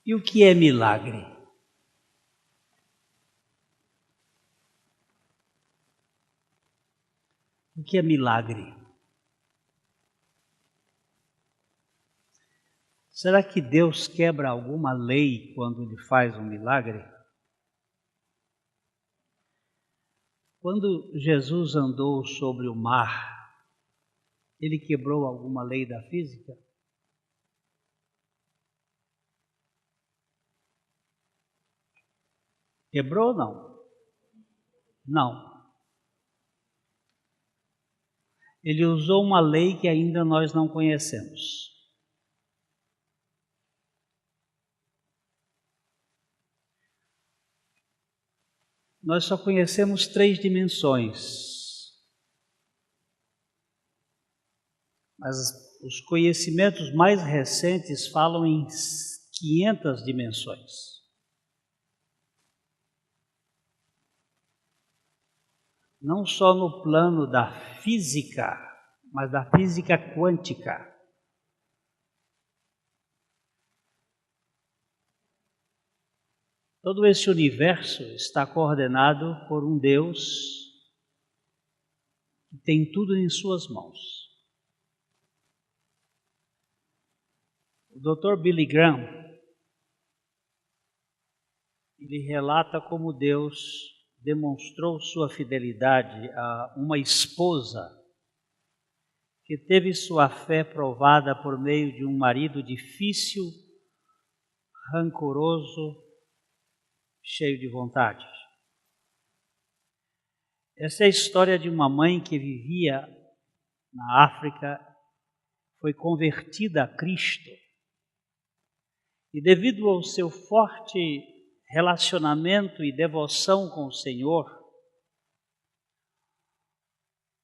E o que é milagre? O que é milagre? Será que Deus quebra alguma lei quando Ele faz um milagre? Quando Jesus andou sobre o mar, Ele quebrou alguma lei da física? Quebrou ou não? Não. Ele usou uma lei que ainda nós não conhecemos. Nós só conhecemos 3 dimensões. Mas os conhecimentos mais recentes falam em 500 dimensões. Não só no plano da física, mas da física quântica. Todo esse universo está coordenado por um Deus que tem tudo em suas mãos. O Dr. Billy Graham, ele relata como Deus demonstrou sua fidelidade a uma esposa que teve sua fé provada por meio de um marido difícil, rancoroso, cheio de vontade. Essa é a história de uma mãe que vivia na África, foi convertida a Cristo e devido ao seu forte relacionamento e devoção com o Senhor,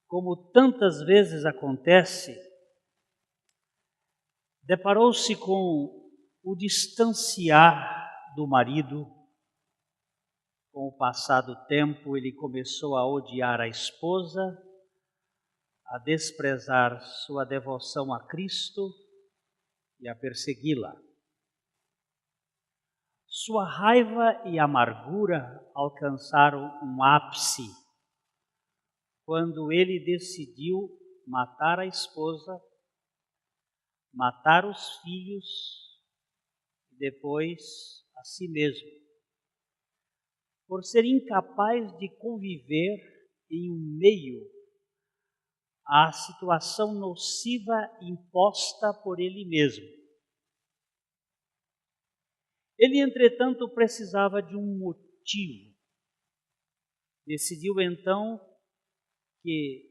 como tantas vezes acontece, deparou-se com o distanciar do marido. Com o passar do tempo, ele começou a odiar a esposa, a desprezar sua devoção a Cristo e a persegui-la. Sua raiva e amargura alcançaram um ápice quando ele decidiu matar a esposa, matar os filhos e depois a si mesmo, por ser incapaz de conviver em um meio à situação nociva imposta por ele mesmo. Ele, entretanto, precisava de um motivo. Decidiu então que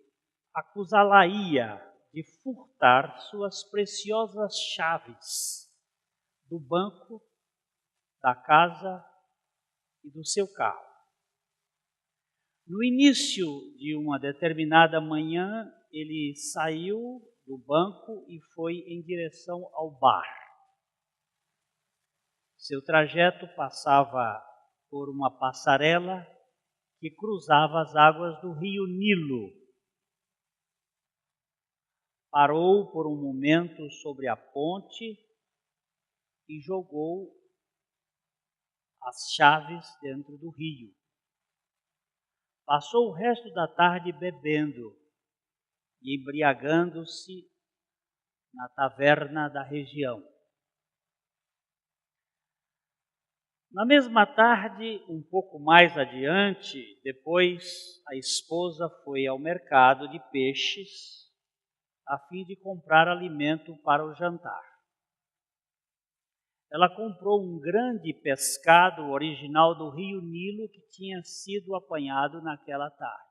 acusá-la-ia de furtar suas preciosas chaves do banco, da casa e do seu carro. No início de uma determinada manhã, ele saiu do banco e foi em direção ao bar. Seu trajeto passava por uma passarela que cruzava as águas do rio Nilo. Parou por um momento sobre a ponte e jogou as chaves dentro do rio. Passou o resto da tarde bebendo e embriagando-se na taverna da região. Na mesma tarde, um pouco mais adiante, depois a esposa foi ao mercado de peixes a fim de comprar alimento para o jantar. Ela comprou um grande pescado original do rio Nilo que tinha sido apanhado naquela tarde.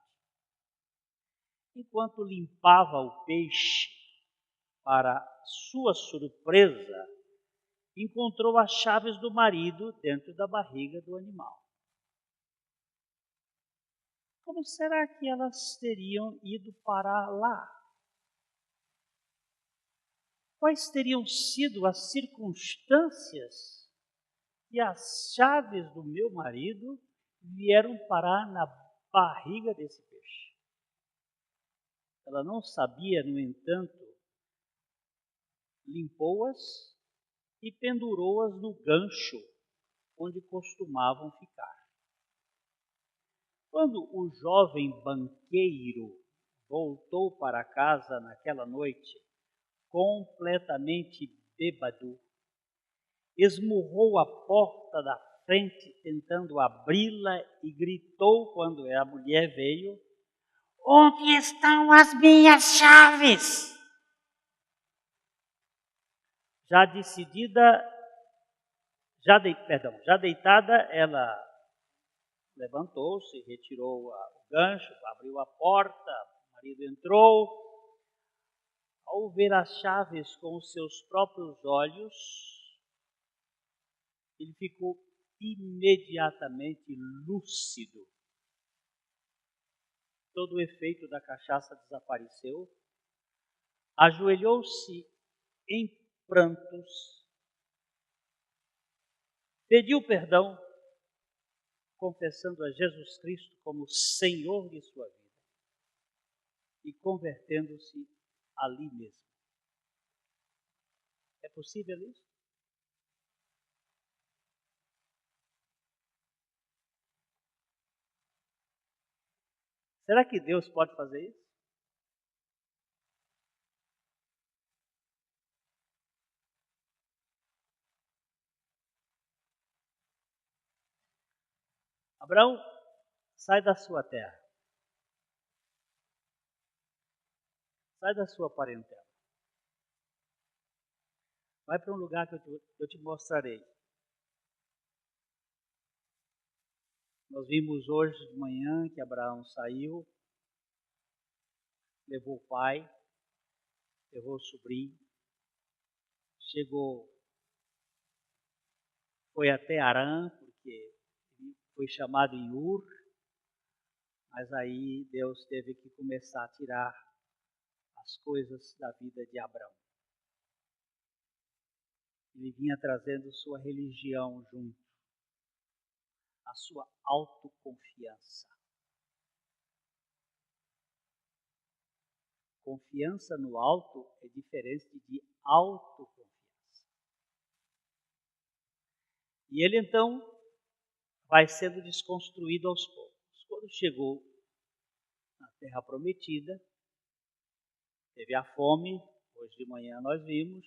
Enquanto limpava o peixe, para sua surpresa, encontrou as chaves do marido dentro da barriga do animal. Como será que elas teriam ido parar lá? Quais teriam sido as circunstâncias que as chaves do meu marido vieram parar na barriga desse peixe? Ela não sabia, no entanto, limpou-as e pendurou-as no gancho onde costumavam ficar. Quando o jovem banqueiro voltou para casa naquela noite, completamente bêbado, esmurrou a porta da frente tentando abri-la e gritou quando a mulher veio: "Onde estão as minhas chaves?" Já deitada, ela levantou-se, retirou o gancho, abriu a porta, o marido entrou. Ao ver as chaves com os seus próprios olhos, ele ficou imediatamente lúcido. Todo o efeito da cachaça desapareceu. Ajoelhou-se em prantos, pediu perdão, confessando a Jesus Cristo como Senhor de sua vida e convertendo-se ali mesmo. É possível isso? Será que Deus pode fazer isso? Abraão, sai da sua terra, sai da sua parentela, vai para um lugar que eu te mostrarei. Nós vimos hoje de manhã que Abraão saiu, levou o pai, levou o sobrinho, chegou, foi até Arã, porque foi chamado em Ur, mas aí Deus teve que começar a tirar as coisas da vida de Abraão. Ele vinha trazendo sua religião junto, a sua autoconfiança. Confiança no alto é diferente de autoconfiança. E ele então vai sendo desconstruído aos poucos. Quando chegou na Terra Prometida, teve a fome, hoje de manhã nós vimos,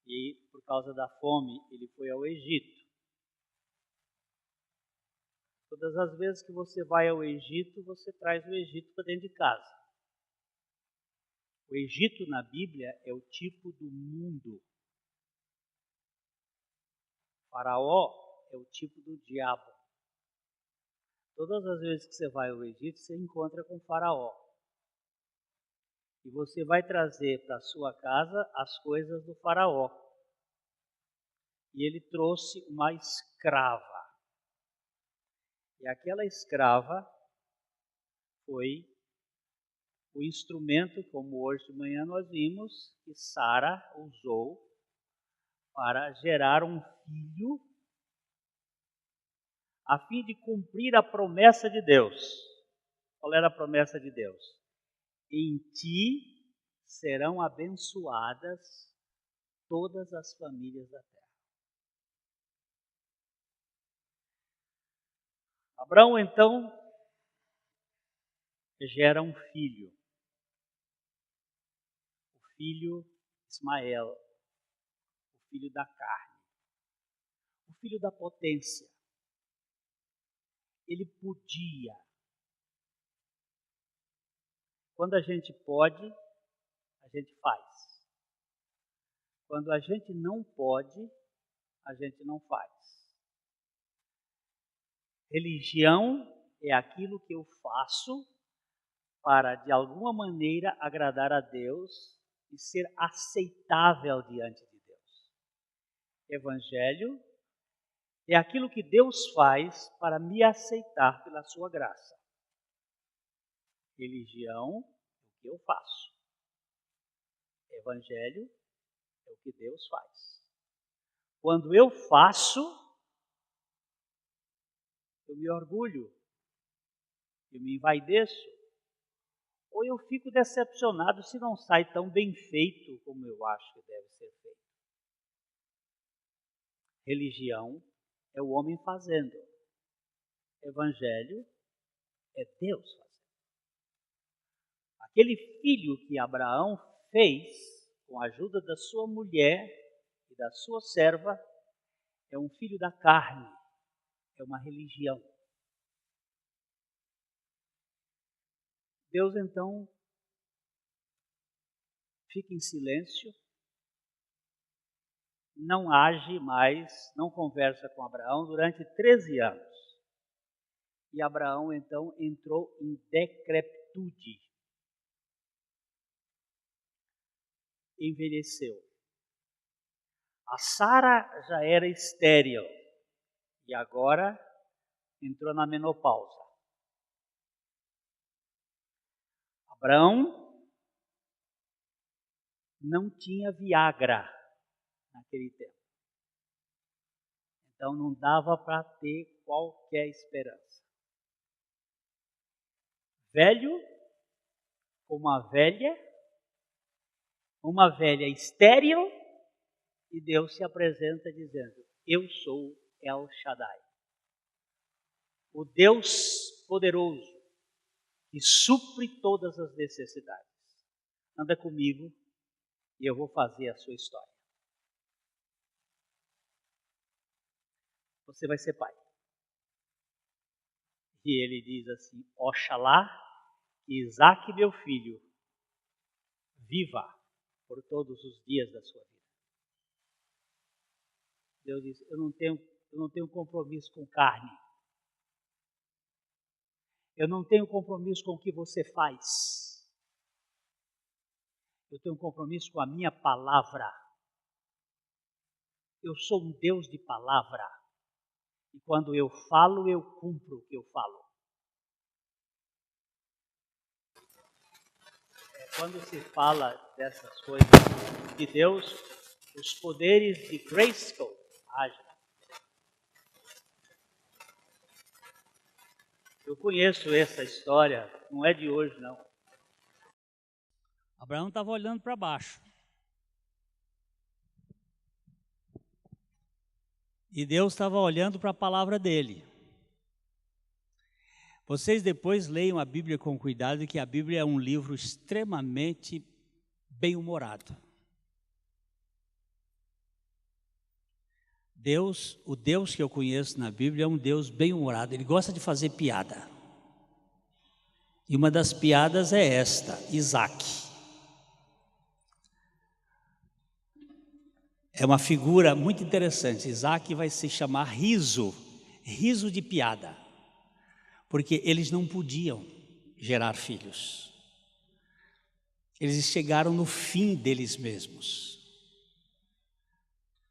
e por causa da fome ele foi ao Egito. Todas as vezes que você vai ao Egito, você traz o Egito para dentro de casa. O Egito na Bíblia é o tipo do mundo. Faraó é o tipo do diabo. Todas as vezes que você vai ao Egito, você encontra com Faraó. E você vai trazer para a sua casa as coisas do Faraó. E ele trouxe uma escrava. E aquela escrava foi o instrumento, como hoje de manhã nós vimos, que Sara usou para gerar um filho, a fim de cumprir a promessa de Deus. Qual era a promessa de Deus? Em ti serão abençoadas todas as famílias da terra. Abraão, então, gera um filho. O filho Ismael, o filho da carne, o filho da potência. Ele podia. Quando a gente pode, a gente faz. Quando a gente não pode, a gente não faz. Religião é aquilo que eu faço para, de alguma maneira, agradar a Deus e ser aceitável diante de Deus. Evangelho é aquilo que Deus faz para me aceitar pela sua graça. Religião é o que eu faço. Evangelho é o que Deus faz. Quando eu faço, eu me orgulho, eu me envaideço, ou eu fico decepcionado se não sai tão bem feito como eu acho que deve ser feito. Religião é o homem fazendo. Evangelho é Deus fazendo. Aquele filho que Abraão fez com a ajuda da sua mulher e da sua serva é um filho da carne, é uma religião. Deus então fica em silêncio, não age mais, não conversa com Abraão durante 13 anos. E Abraão então entrou em decrepitude. Envelheceu. A Sara já era estéril e agora entrou na menopausa. Abraão não tinha Viagra naquele tempo. Então não dava para ter qualquer esperança. Velho, uma velha estéril, e Deus se apresenta dizendo: eu sou El Shaddai, o Deus poderoso que supre todas as necessidades. Anda comigo e eu vou fazer a sua história. Você vai ser pai. E ele diz assim: oxalá que Isaac, meu filho, viva por todos os dias da sua vida. Deus diz: eu não tenho compromisso com carne. Eu não tenho compromisso com o que você faz. Eu tenho um compromisso com a minha palavra. Eu sou um Deus de palavra. E quando eu falo, eu cumpro o que eu falo. Quando se fala dessas coisas de Deus, os poderes de Grayskull agem. Eu conheço essa história, não é de hoje não. Abraão estava olhando para baixo. E Deus estava olhando para a palavra dele. Vocês depois leiam a Bíblia com cuidado, que a Bíblia é um livro extremamente bem-humorado. O Deus que eu conheço na Bíblia é um Deus bem-humorado. Ele gosta de fazer piada. E uma das piadas é esta: Isaac. É uma figura muito interessante. Isaac vai se chamar riso de piada. Porque eles não podiam gerar filhos. Eles chegaram no fim deles mesmos.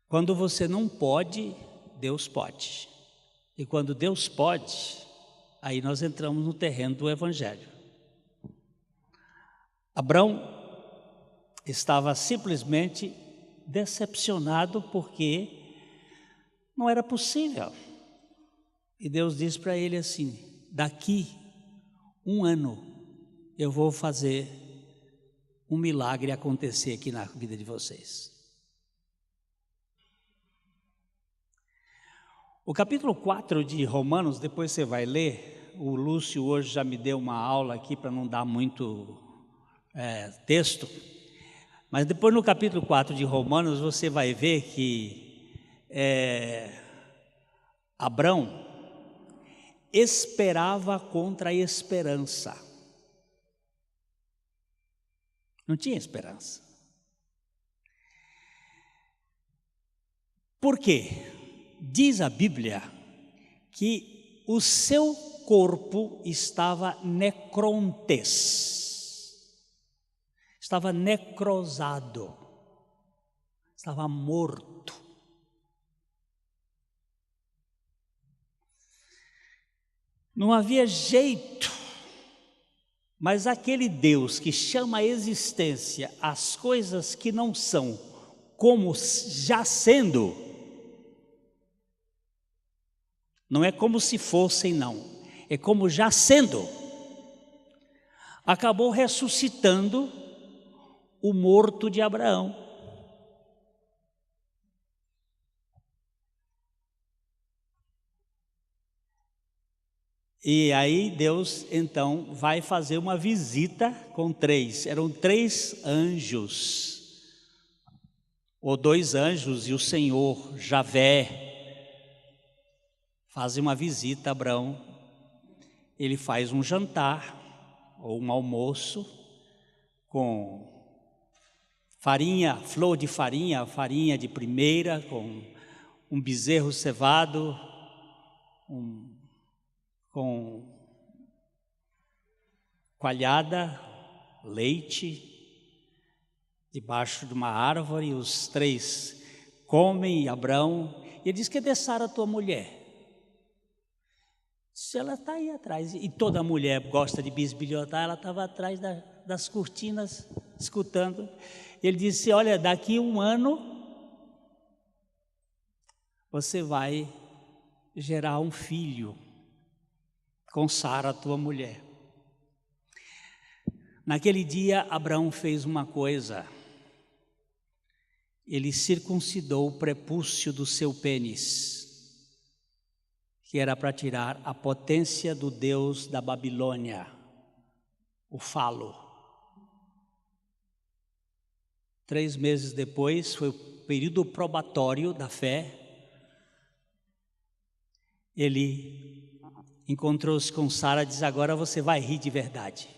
Quando você não pode, Deus pode. E quando Deus pode, aí nós entramos no terreno do Evangelho. Abraão estava simplesmente decepcionado porque não era possível. E Deus disse para ele assim: daqui 1 ano eu vou fazer um milagre acontecer aqui na vida de vocês. O capítulo 4 de Romanos, depois você vai ler. O Lúcio hoje já me deu uma aula aqui para não dar muito texto. Mas depois no capítulo 4 de Romanos você vai ver que Abraão esperava contra a esperança. Não tinha esperança. Por quê? Diz a Bíblia que o seu corpo estava necrontes, estava necrosado, estava morto. Não havia jeito, mas aquele Deus que chama à existência as coisas que não são como já sendo, não é como se fossem não, é como já sendo, acabou ressuscitando o morto de Abraão. E aí Deus então vai fazer uma visita com 3. Eram 3 anjos, ou 2 anjos e o Senhor, Javé, fazem uma visita a Abraão. Ele faz um jantar, ou um almoço, com farinha, flor de farinha, farinha de primeira, com um bezerro cevado, com coalhada, leite, debaixo de uma árvore. E os 3 comem, e Abraão, e ele diz: cadê Sara, tua mulher? Se ela está aí atrás, e toda mulher gosta de bisbilhotar, ela estava atrás das cortinas, escutando. Ele disse: olha, daqui 1 ano, você vai gerar um filho com Sara, tua mulher. Naquele dia, Abraão fez uma coisa. Ele circuncidou o prepúcio do seu pênis, que era para tirar a potência do deus da Babilônia, o falo. 3 meses depois, foi o período probatório da fé. Ele encontrou-se com Sara e diz: agora você vai rir de verdade.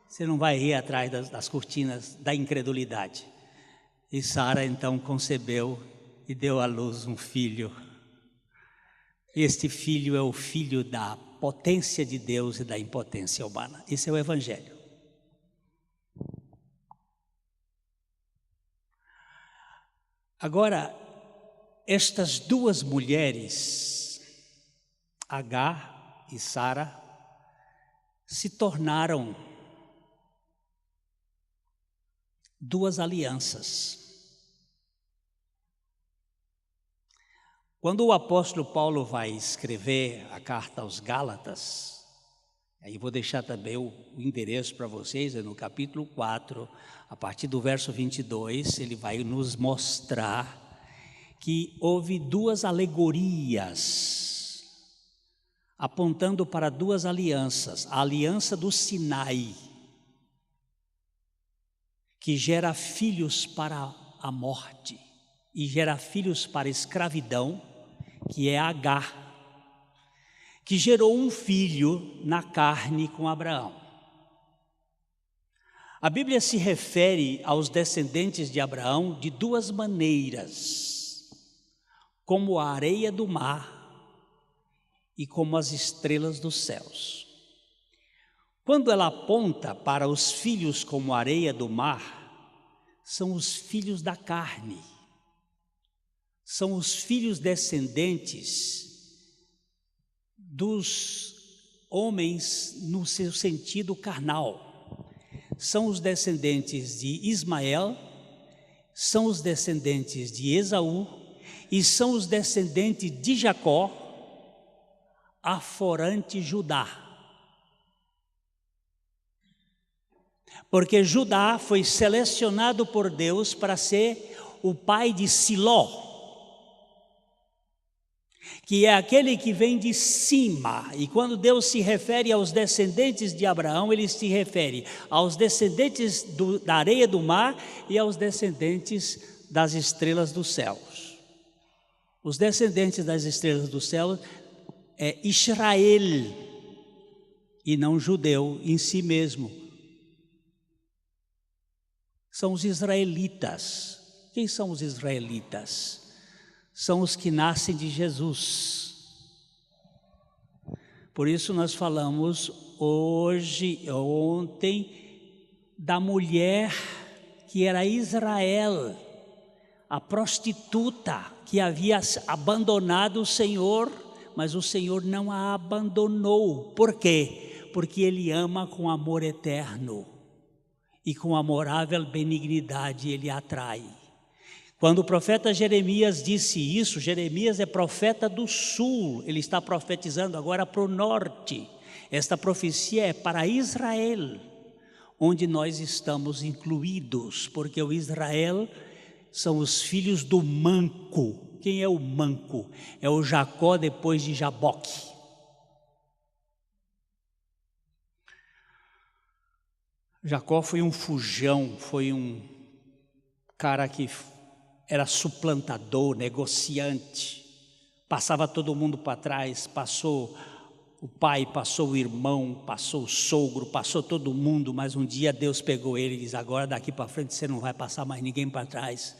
Você não vai rir atrás das cortinas da incredulidade. E Sara então concebeu e deu à luz um filho. Este filho é o filho da potência de Deus e da impotência humana. Esse é o Evangelho. Agora, estas 2 mulheres, Agar e Sara, se tornaram 2 alianças. Quando o apóstolo Paulo vai escrever a carta aos Gálatas, aí vou deixar também o endereço para vocês, é no capítulo 4, a partir do verso 22, ele vai nos mostrar que houve 2 alegorias, apontando para 2 alianças. A aliança do Sinai, que gera filhos para a morte e gera filhos para a escravidão, que é Agar, que gerou um filho na carne com Abraão. A Bíblia se refere aos descendentes de Abraão de 2 maneiras: como a areia do mar e como as estrelas dos céus. Quando ela aponta para os filhos como a areia do mar, são os filhos da carne, são os filhos descendentes dos homens no seu sentido carnal. São os descendentes de Ismael, são os descendentes de Esaú e são os descendentes de Jacó, aforante Judá. Porque Judá foi selecionado por Deus para ser o pai de Siló, que é aquele que vem de cima. E quando Deus se refere aos descendentes de Abraão, ele se refere aos descendentes da areia do mar e aos descendentes das estrelas dos céus. Os descendentes das estrelas dos céus é Israel, e não judeu em si mesmo. São os israelitas. Quem são os israelitas? São os que nascem de Jesus. Por isso nós falamos ontem, da mulher que era Israel, a prostituta que havia abandonado o Senhor, mas o Senhor não a abandonou. Por quê? Porque Ele ama com amor eterno e com amorável benignidade Ele atrai. Quando o profeta Jeremias disse isso, Jeremias é profeta do sul, ele está profetizando agora para o norte. Esta profecia é para Israel, onde nós estamos incluídos, porque o Israel são os filhos do manco. Quem é o manco? É o Jacó depois de Jaboque. Jacó foi um fujão, foi um cara que era suplantador, negociante, passava todo mundo para trás, passou o pai, passou o irmão, passou o sogro, passou todo mundo, mas um dia Deus pegou ele e disse: agora daqui para frente você não vai passar mais ninguém para trás.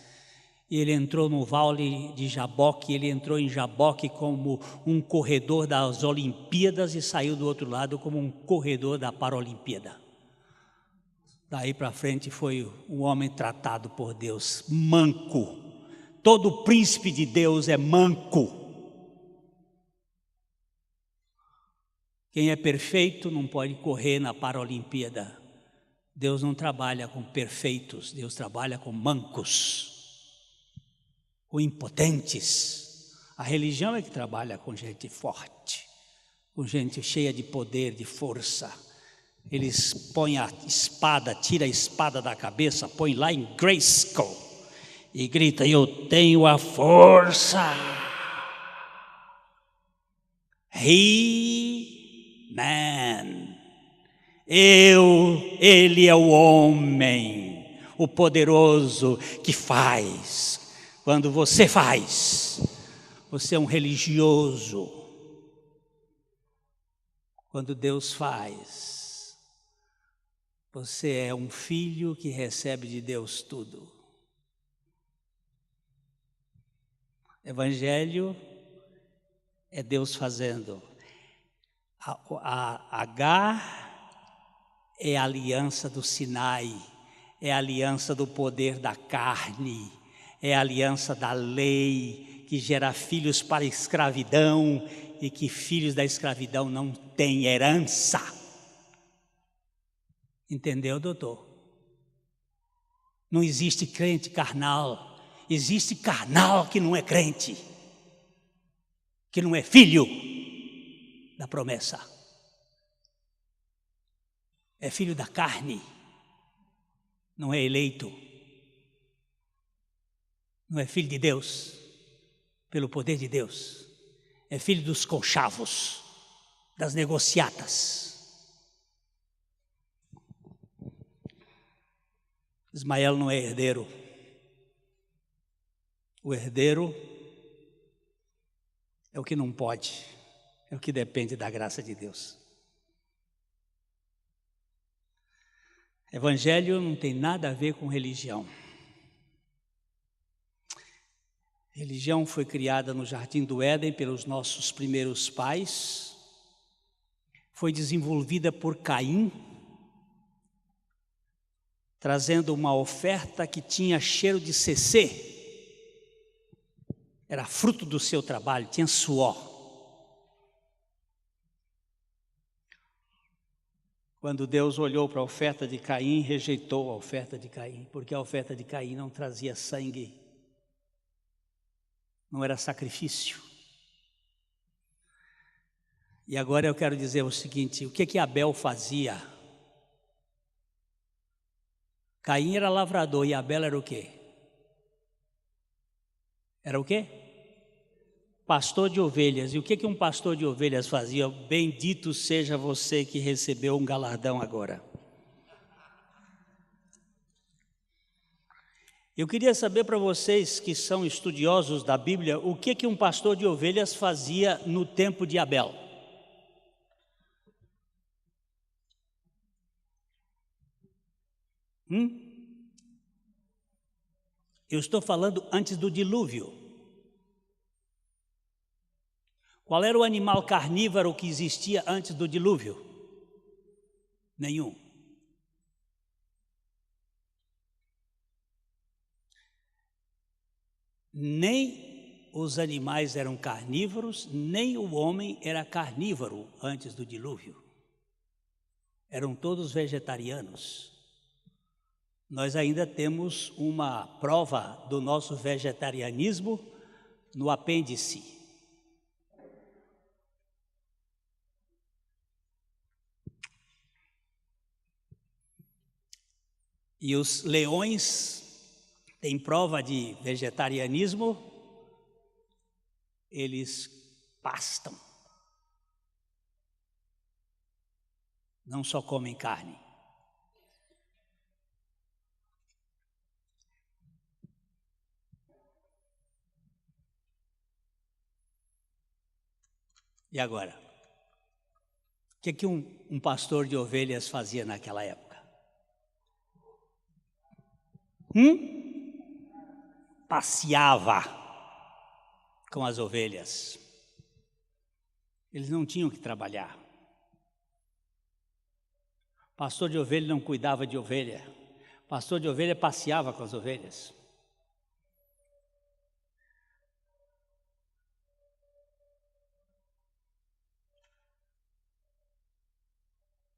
E ele entrou no vale de Jaboque, ele entrou em Jaboque como um corredor das Olimpíadas e saiu do outro lado como um corredor da Paralimpíada. Daí para frente foi um homem tratado por Deus, manco. Todo príncipe de Deus é manco. Quem é perfeito não pode correr na Paralimpíada. Deus não trabalha com perfeitos, Deus trabalha com mancos, com impotentes. A religião é que trabalha com gente forte, com gente cheia de poder, de força. Eles põem a espada, tira a espada da cabeça, põe lá em Grayskull e grita: eu tenho a força. He-Man. Ele é o homem, o poderoso que faz. Quando você faz, você é um religioso. Quando Deus faz, você é um filho que recebe de Deus tudo. Evangelho é Deus fazendo. Agar é a aliança do Sinai, é a aliança do poder da carne, é a aliança da lei que gera filhos para a escravidão e que filhos da escravidão não têm herança. Entendeu, doutor? Não existe crente carnal, existe carnal que não é crente, que não é filho da promessa. É filho da carne, não é eleito, não é filho de Deus, pelo poder de Deus, é filho dos conchavos, das negociatas. Ismael não é herdeiro. O herdeiro é o que não pode, é o que depende da graça de Deus. Evangelho não tem nada a ver com religião. Religião foi criada no Jardim do Éden pelos nossos primeiros pais, foi desenvolvida por Caim, trazendo uma oferta que tinha cheiro de cecê, era fruto do seu trabalho, tinha suor. Quando Deus olhou para a oferta de Caim, rejeitou a oferta de Caim, porque a oferta de Caim não trazia sangue, não era sacrifício. E agora eu quero dizer o seguinte: o que Abel fazia? Caim era lavrador e Abel era o quê? Era o quê? Pastor de ovelhas. E o que um pastor de ovelhas fazia? Bendito seja você que recebeu um galardão agora. Eu queria saber para vocês que são estudiosos da Bíblia, o que um pastor de ovelhas fazia no tempo de Abel? Eu estou falando antes do dilúvio. Qual era o animal carnívoro que existia antes do dilúvio? Nenhum. Nem os animais eram carnívoros, nem o homem era carnívoro antes do dilúvio. Eram todos vegetarianos. Nós ainda temos uma prova do nosso vegetarianismo no apêndice. E os leões têm prova de vegetarianismo, eles pastam, não só comem carne. E agora? O que um pastor de ovelhas fazia naquela época? Passeava com as ovelhas. Eles não tinham que trabalhar. Pastor de ovelha não cuidava de ovelha. Pastor de ovelha passeava com as ovelhas.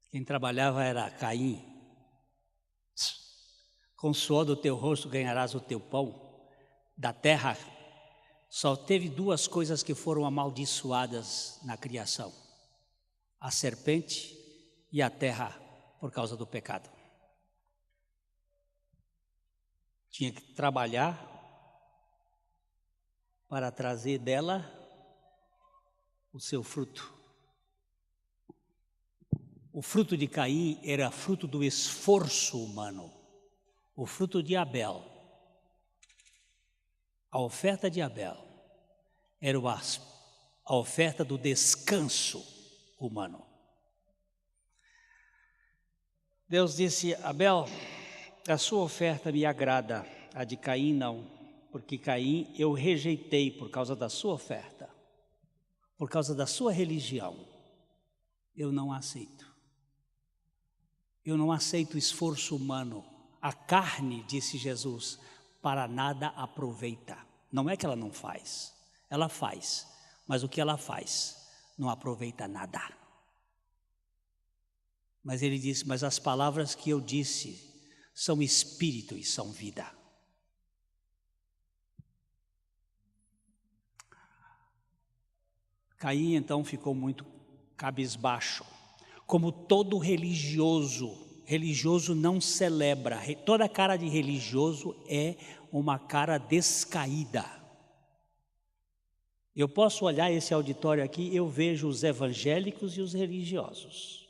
Quem trabalhava era Caim. Com o suor do teu rosto ganharás o teu pão. Da terra só teve duas coisas que foram amaldiçoadas na criação: a serpente e a terra, por causa do pecado. Tinha que trabalhar para trazer dela o seu fruto. O fruto de Caim era fruto do esforço humano. O fruto de Abel, a oferta de Abel, era a oferta do descanso humano. Deus disse: Abel, a sua oferta me agrada, a de Caim não, porque Caim eu rejeitei por causa da sua oferta, por causa da sua religião. Eu não aceito. Eu não aceito o esforço humano. A carne, disse Jesus, para nada aproveita. Não é que ela não faz, ela faz, mas o que ela faz não aproveita nada. Mas ele disse: mas as palavras que eu disse são espírito e são vida. Caim então ficou muito cabisbaixo. Como todo religioso não celebra. Toda cara de religioso é uma cara descaída. Eu posso olhar esse auditório aqui, eu vejo os evangélicos e os religiosos.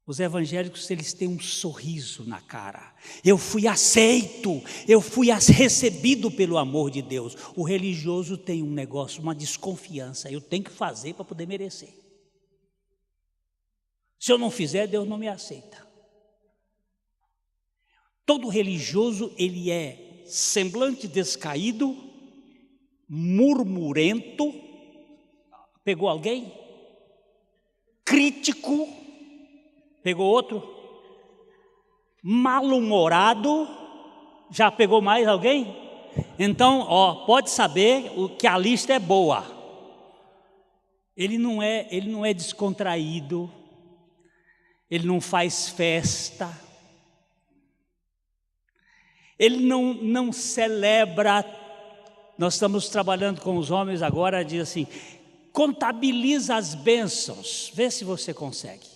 Os evangélicos, eles têm um sorriso na cara. Eu fui aceito, eu fui recebido pelo amor de Deus. O religioso tem um negócio, uma desconfiança. Eu tenho que fazer para poder merecer. Se eu não fizer, Deus não me aceita. Todo religioso, ele é semblante descaído, murmurento. Pegou alguém? Crítico. Pegou outro? Mal-humorado. Já pegou mais alguém? Então, pode saber que a lista é boa. Ele não é descontraído. Ele não faz festa. Ele não celebra. Nós estamos trabalhando com os homens agora, diz assim: contabiliza as bênçãos, vê se você consegue.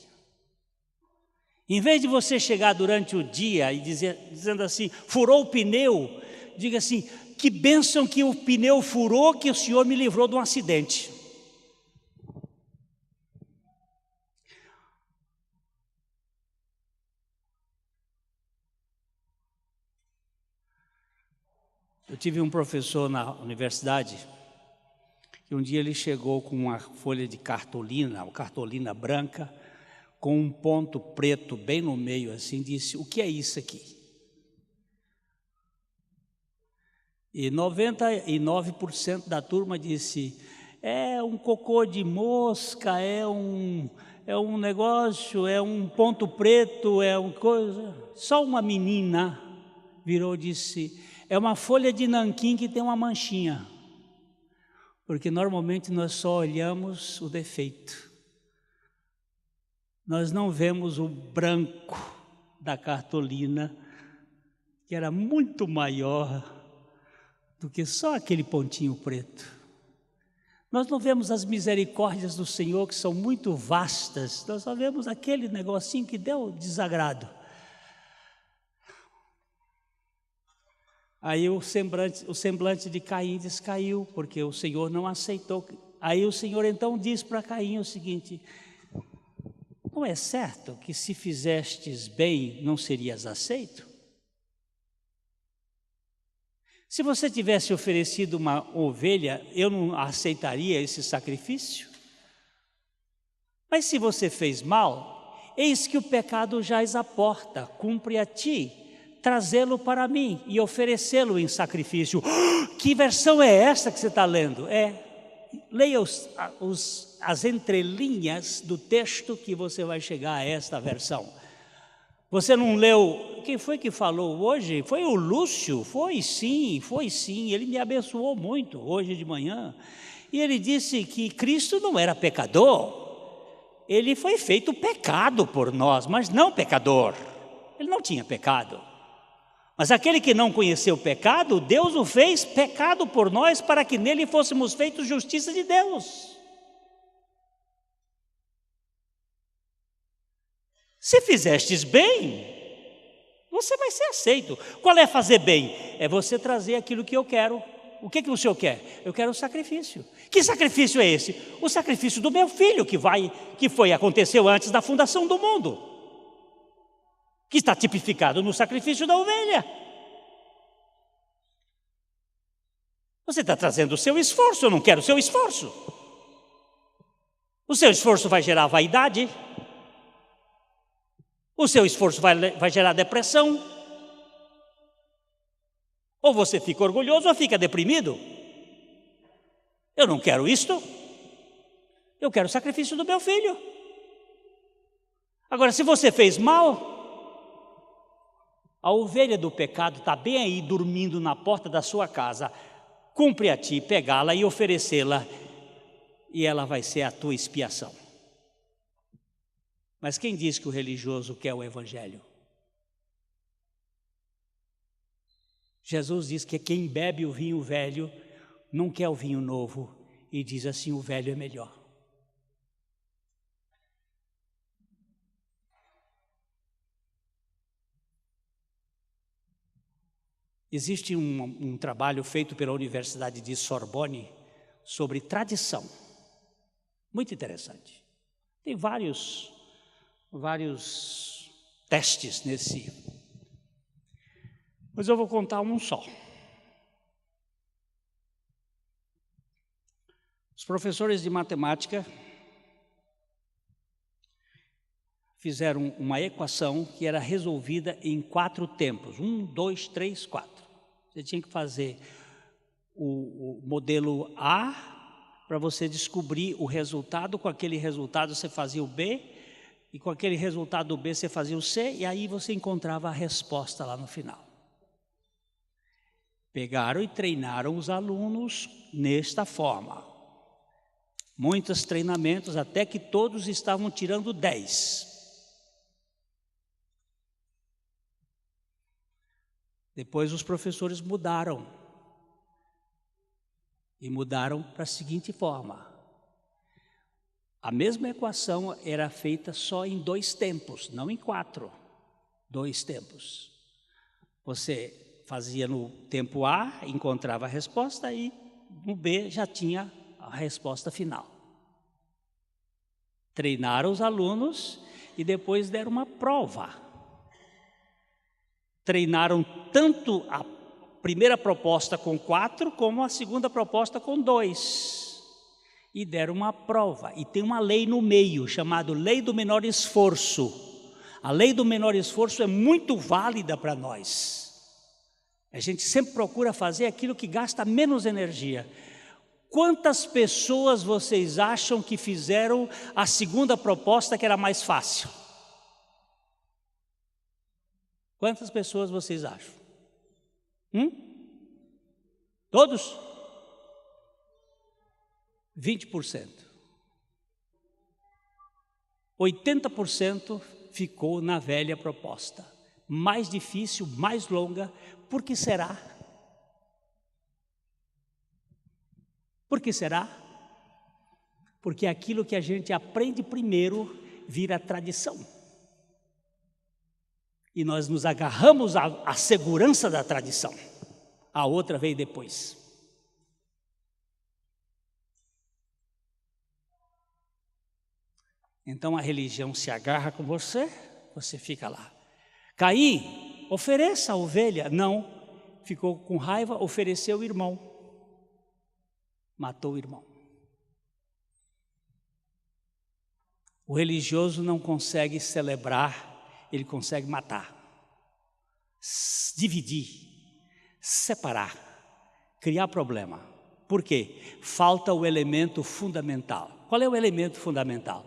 Em vez de você chegar durante o dia e dizendo assim, furou o pneu, diga assim: que bênção que o pneu furou, que o Senhor me livrou de um acidente. Eu tive um professor na universidade, que um dia ele chegou com uma folha de cartolina, uma cartolina branca, com um ponto preto bem no meio assim, disse: o que é isso aqui? E 99% da turma disse: é um cocô de mosca, é um negócio, é um ponto preto, é uma coisa. Só uma menina virou e disse: é uma folha de nanquim que tem uma manchinha. Porque normalmente nós só olhamos o defeito. Nós não vemos o branco da cartolina, que era muito maior do que só aquele pontinho preto. Nós não vemos as misericórdias do Senhor, que são muito vastas. Nós só vemos aquele negocinho que deu desagrado. Aí o semblante de Caim descaiu, porque o Senhor não aceitou. Aí o Senhor então diz para Caim o seguinte: não é certo que se fizestes bem, não serias aceito? Se você tivesse oferecido uma ovelha, eu não aceitaria esse sacrifício? Mas se você fez mal, eis que o pecado jaz à porta, cumpre a ti trazê-lo para mim e oferecê-lo em sacrifício. Que versão é essa que você está lendo? Leia as entrelinhas do texto que você vai chegar a esta versão. Você não leu? Quem foi que falou hoje? Foi o Lúcio? Foi sim. Ele me abençoou muito hoje de manhã. E ele disse que Cristo não era pecador. Ele foi feito pecado por nós, mas não pecador. Ele não tinha pecado. Mas aquele que não conheceu o pecado, Deus o fez pecado por nós para que nele fôssemos feitos justiça de Deus. Se fizestes bem, você vai ser aceito. Qual é fazer bem? É você trazer aquilo que eu quero. O que o Senhor quer? Eu quero o sacrifício. Que sacrifício é esse? O sacrifício do meu filho aconteceu antes da fundação do mundo, que está tipificado no sacrifício da ovelha. Você está trazendo o seu esforço, eu não quero o seu esforço. O seu esforço vai gerar vaidade. O seu esforço vai gerar depressão. Ou você fica orgulhoso ou fica deprimido. Eu não quero isto. Eu quero o sacrifício do meu filho. Agora, se você fez mal, a ovelha do pecado está bem aí dormindo na porta da sua casa. Cumpre a ti pegá-la e oferecê-la, e ela vai ser a tua expiação. Mas quem diz que o religioso quer o evangelho? Jesus diz que quem bebe o vinho velho não quer o vinho novo, e diz assim: o velho é melhor. Existe um trabalho feito pela Universidade de Sorbonne sobre tradição, muito interessante. Tem vários testes nesse, mas eu vou contar um só. Os professores de matemática fizeram uma equação que era resolvida em 4 tempos, 1, 2, 3, 4. Você tinha que fazer o modelo A para você descobrir o resultado. Com aquele resultado você fazia o B, e com aquele resultado do B você fazia o C, e aí você encontrava a resposta lá no final. Pegaram e treinaram os alunos nesta forma. Muitos treinamentos, até que todos estavam tirando 10. Depois os professores mudaram. E mudaram para a seguinte forma: a mesma equação era feita só em 2 tempos, não em 4. 2 tempos. Você fazia no tempo A, encontrava a resposta, e no B já tinha a resposta final. Treinaram os alunos e depois deram uma prova. Treinaram tanto a primeira proposta com 4, como a segunda proposta com 2. E deram uma prova. E tem uma lei no meio, chamada Lei do Menor Esforço. A lei do menor esforço é muito válida para nós. A gente sempre procura fazer aquilo que gasta menos energia. Quantas pessoas vocês acham que fizeram a segunda proposta, que era mais fácil? Quantas pessoas vocês acham? Todos? 20%. 80% ficou na velha proposta. Mais difícil, mais longa. Por que será? Por que será? Porque aquilo que a gente aprende primeiro vira tradição. E nós nos agarramos à segurança da tradição. A outra veio depois. Então a religião se agarra com você, você fica lá. Caim, ofereça a ovelha. Não, ficou com raiva, ofereceu o irmão. Matou o irmão. O religioso não consegue celebrar, ele consegue matar, dividir, separar, criar problema. Por quê? Falta o elemento fundamental. Qual é o elemento fundamental?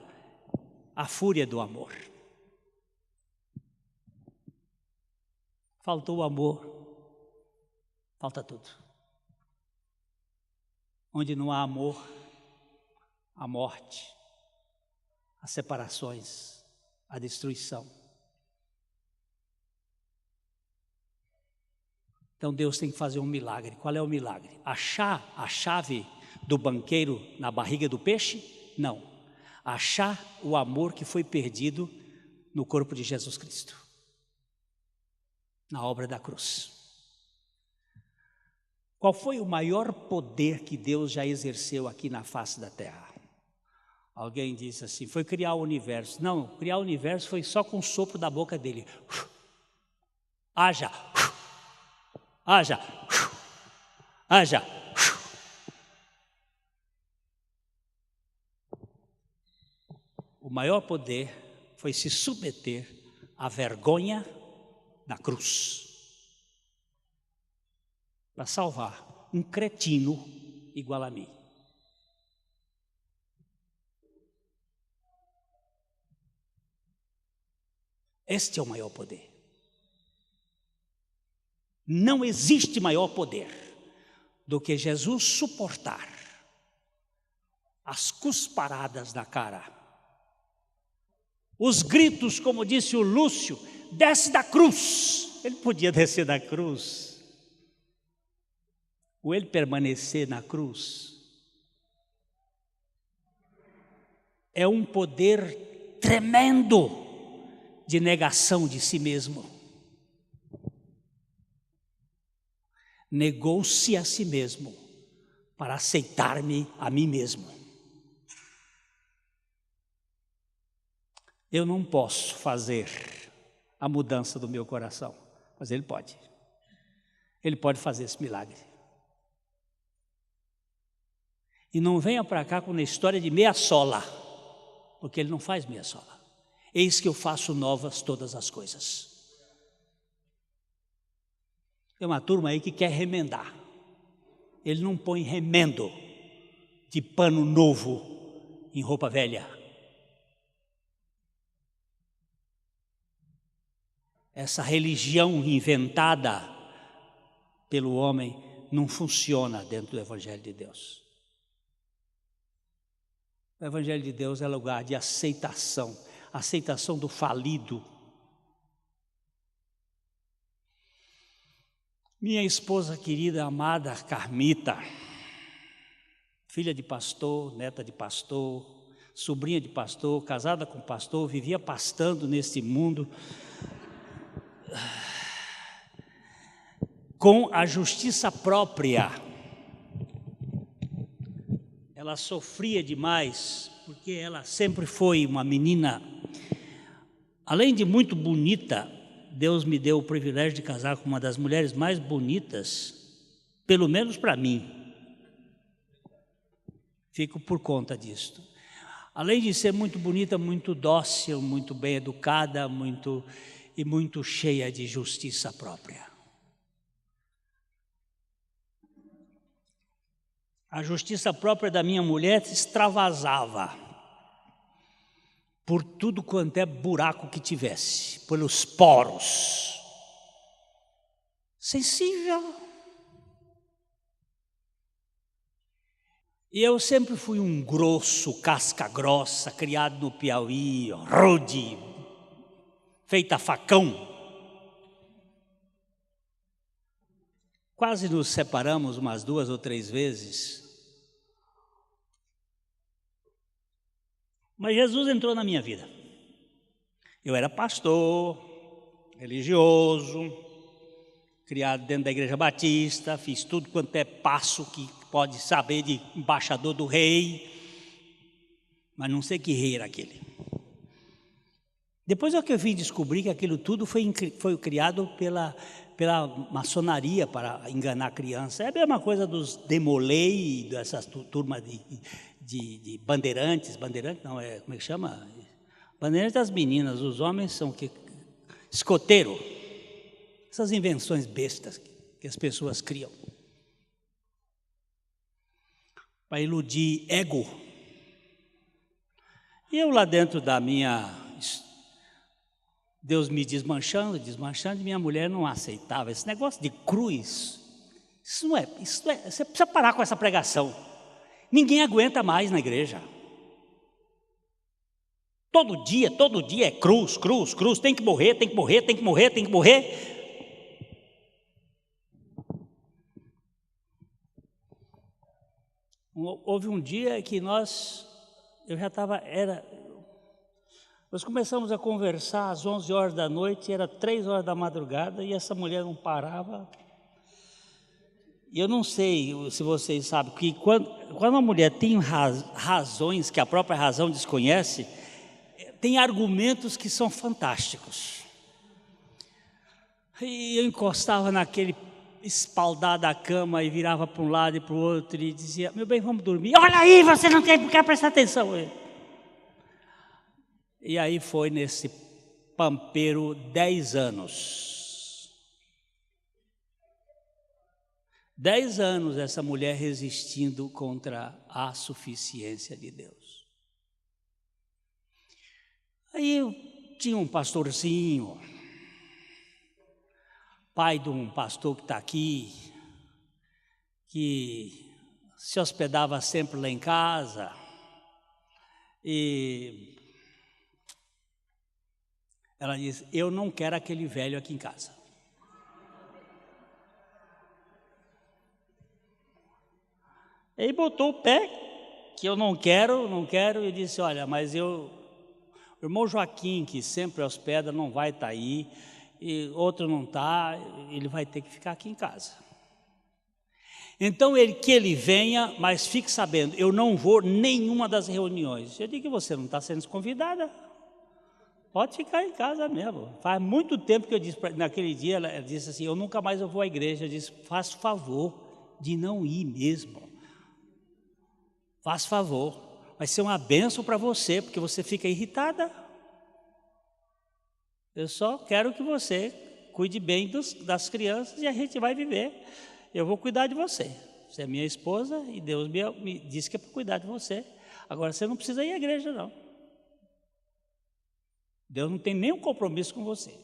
A fúria do amor. Faltou o amor, falta tudo. Onde não há amor, a morte, as separações, a destruição. Então Deus tem que fazer um milagre. Qual é o milagre? Achar a chave do banqueiro na barriga do peixe? Não. Achar o amor que foi perdido no corpo de Jesus Cristo, na obra da cruz. Qual foi o maior poder que Deus já exerceu aqui na face da terra? Alguém disse assim, foi criar o universo. Não, criar o universo foi só com o sopro da boca dele. Haja, haja, haja. O maior poder foi se submeter à vergonha da cruz para salvar um cretino igual a mim. Este é o maior poder. Não existe maior poder do que Jesus suportar as cusparadas na cara, os gritos, como disse o Lúcio, desce da cruz. Ele podia descer da cruz, ou ele permanecer na cruz. É um poder tremendo de negação de si mesmo. Negou-se a si mesmo para aceitar-me a mim mesmo. Eu não posso fazer a mudança do meu coração, mas Ele pode. Ele pode fazer esse milagre. E não venha para cá com uma história de meia sola, porque Ele não faz meia sola. Eis que eu faço novas todas as coisas. Tem uma turma aí que quer remendar. Ele não põe remendo de pano novo em roupa velha. Essa religião inventada pelo homem não funciona dentro do Evangelho de Deus. O Evangelho de Deus é lugar de aceitação, aceitação do falido. Minha esposa querida, amada Carmita, filha de pastor, neta de pastor, sobrinha de pastor, casada com pastor, vivia pastando neste mundo, com a justiça própria. Ela sofria demais, porque ela sempre foi uma menina, além de muito bonita. Deus me deu o privilégio de casar com uma das mulheres mais bonitas, pelo menos para mim. Fico por conta disto. Além de ser muito bonita, muito dócil, muito bem educada, muito cheia de justiça própria. A justiça própria da minha mulher extravasava por tudo quanto é buraco que tivesse, pelos poros. Sensível. E eu sempre fui um grosso, casca grossa, criado no Piauí, rude, feita facão. Quase nos separamos umas 2 ou 3 vezes. Mas Jesus entrou na minha vida. Eu era pastor, religioso, criado dentro da igreja batista, fiz tudo quanto é passo que pode saber de embaixador do rei, mas não sei que rei era aquele. Depois é que eu vim descobrir que aquilo tudo foi criado pela maçonaria para enganar a criança. É a mesma coisa dos demolei, dessas turmas de bandeirantes não, como é que chama? Panelinha das meninas, os homens são o quê? Escoteiro. Essas invenções bestas que as pessoas criam para iludir ego. E eu lá dentro da minha... Deus me desmanchando, e minha mulher não aceitava. Esse negócio de cruz, isso não é, você precisa parar com essa pregação. Ninguém aguenta mais na igreja. Todo dia é cruz, tem que morrer. Houve um dia que nós começamos a conversar às 11 horas da noite, era 3 horas da madrugada, e essa mulher não parava. E eu não sei se vocês sabem, que quando uma mulher tem razões que a própria razão desconhece, tem argumentos que são fantásticos. E eu encostava naquele espaldar da cama e virava para um lado e para o outro e dizia: meu bem, vamos dormir. Olha aí, você não quer prestar atenção. E aí foi nesse pampeiro 10 anos. 10 anos essa mulher resistindo contra a suficiência de Deus. Aí eu tinha um pastorzinho, pai de um pastor que está aqui, que se hospedava sempre lá em casa, e ela disse: eu não quero aquele velho aqui em casa. Aí botou o pé, que eu não quero, e disse: olha, mas o irmão Joaquim, que sempre hospeda, não vai estar aí, e outro não está, ele vai ter que ficar aqui em casa. Então que ele venha, mas fique sabendo, eu não vou nenhuma das reuniões. Eu digo que você não está sendo convidada, pode ficar em casa mesmo. Faz muito tempo que eu disse, naquele dia ela disse assim: eu nunca mais vou à igreja. Eu disse: faz favor de não ir mesmo, faz favor. Vai ser uma bênção para você, porque você fica irritada. Eu só quero que você cuide bem das crianças e a gente vai viver. Eu vou cuidar de você. Você é minha esposa e Deus me disse que é para cuidar de você. Agora você não precisa ir à igreja, não. Deus não tem nenhum compromisso com você.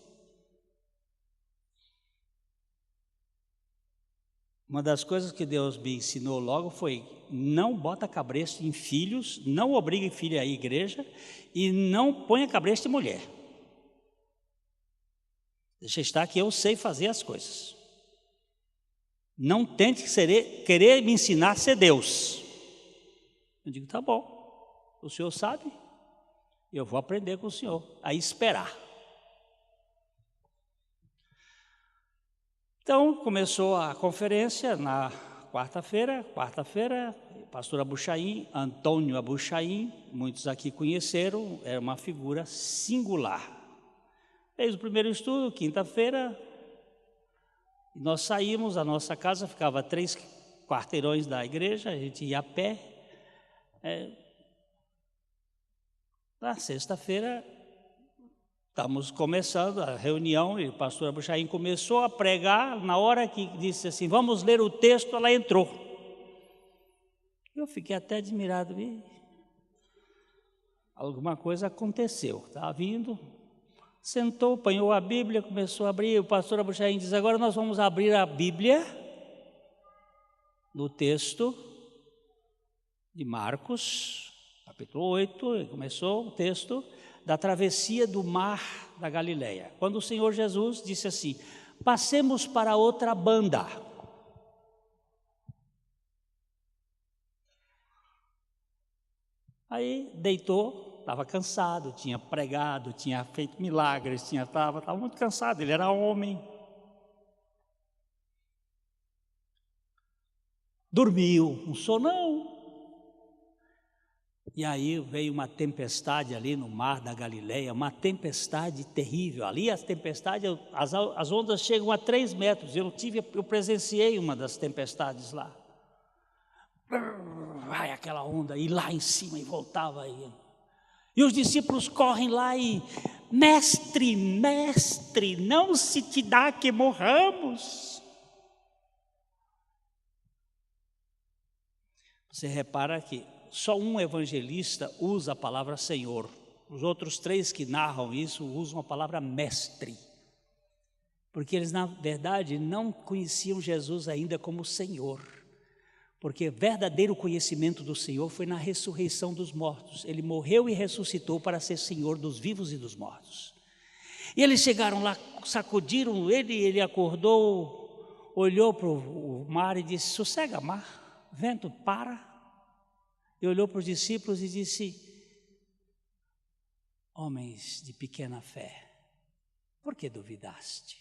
Uma das coisas que Deus me ensinou logo foi: não bota cabresto em filhos, não obrigue filho a ir à igreja e não ponha cabresto em mulher. Deixa estar que eu sei fazer as coisas. Não tente querer me ensinar a ser Deus. Eu digo: tá bom, o senhor sabe, eu vou aprender com o senhor a esperar. Então começou a conferência na quarta-feira, pastor Abuchaim, Antônio Abuchaim, muitos aqui conheceram, era uma figura singular. Fez o primeiro estudo, quinta-feira, nós saímos, a nossa casa ficava a 3 quarteirões da igreja, a gente ia a pé. Na sexta-feira, estamos começando a reunião e o pastor Abuchaim começou a pregar. Na hora que disse assim: vamos ler o texto, ela entrou. Eu fiquei até admirado. Alguma coisa aconteceu, estava vindo, sentou, apanhou a Bíblia, começou a abrir. O pastor Abuchaim diz: agora nós vamos abrir a Bíblia no texto de Marcos, capítulo 8, e começou o texto da travessia do mar da Galileia, quando o Senhor Jesus disse assim: passemos para outra banda. Aí deitou, estava cansado, tinha pregado, tinha feito milagres, estava muito cansado, ele era homem. Dormiu, um sonão. E aí veio uma tempestade ali no mar da Galileia, uma tempestade terrível. Ali as tempestades, as ondas chegam a 3 metros. Eu presenciei uma das tempestades lá. Vai aquela onda, e lá em cima, e voltava aí. E os discípulos correm lá e: mestre, mestre, não se te dá que morramos. Você repara que só um evangelista usa a palavra Senhor. Os outros 3 que narram isso usam a palavra mestre. Porque eles, na verdade, não conheciam Jesus ainda como Senhor. Porque o verdadeiro conhecimento do Senhor foi na ressurreição dos mortos. Ele morreu e ressuscitou para ser Senhor dos vivos e dos mortos. E eles chegaram lá, sacudiram ele acordou, olhou para o mar e disse: sossega, mar, vento, para. E olhou para os discípulos e disse: homens de pequena fé, por que duvidaste?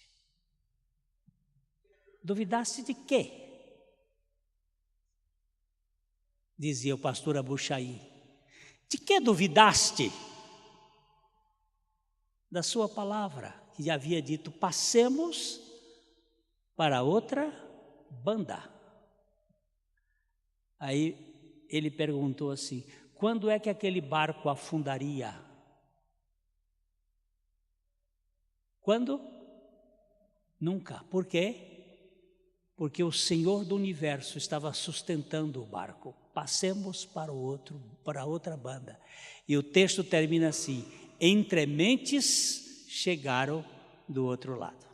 Duvidaste de quê? Dizia o pastor Abuchaí. De que duvidaste? Da sua palavra, que havia dito: passemos para outra banda. Aí ele perguntou assim: quando é que aquele barco afundaria? Quando? Nunca. Por quê? Porque o Senhor do universo estava sustentando o barco. Passemos para outra banda. E o texto termina assim: entre mentes chegaram do outro lado.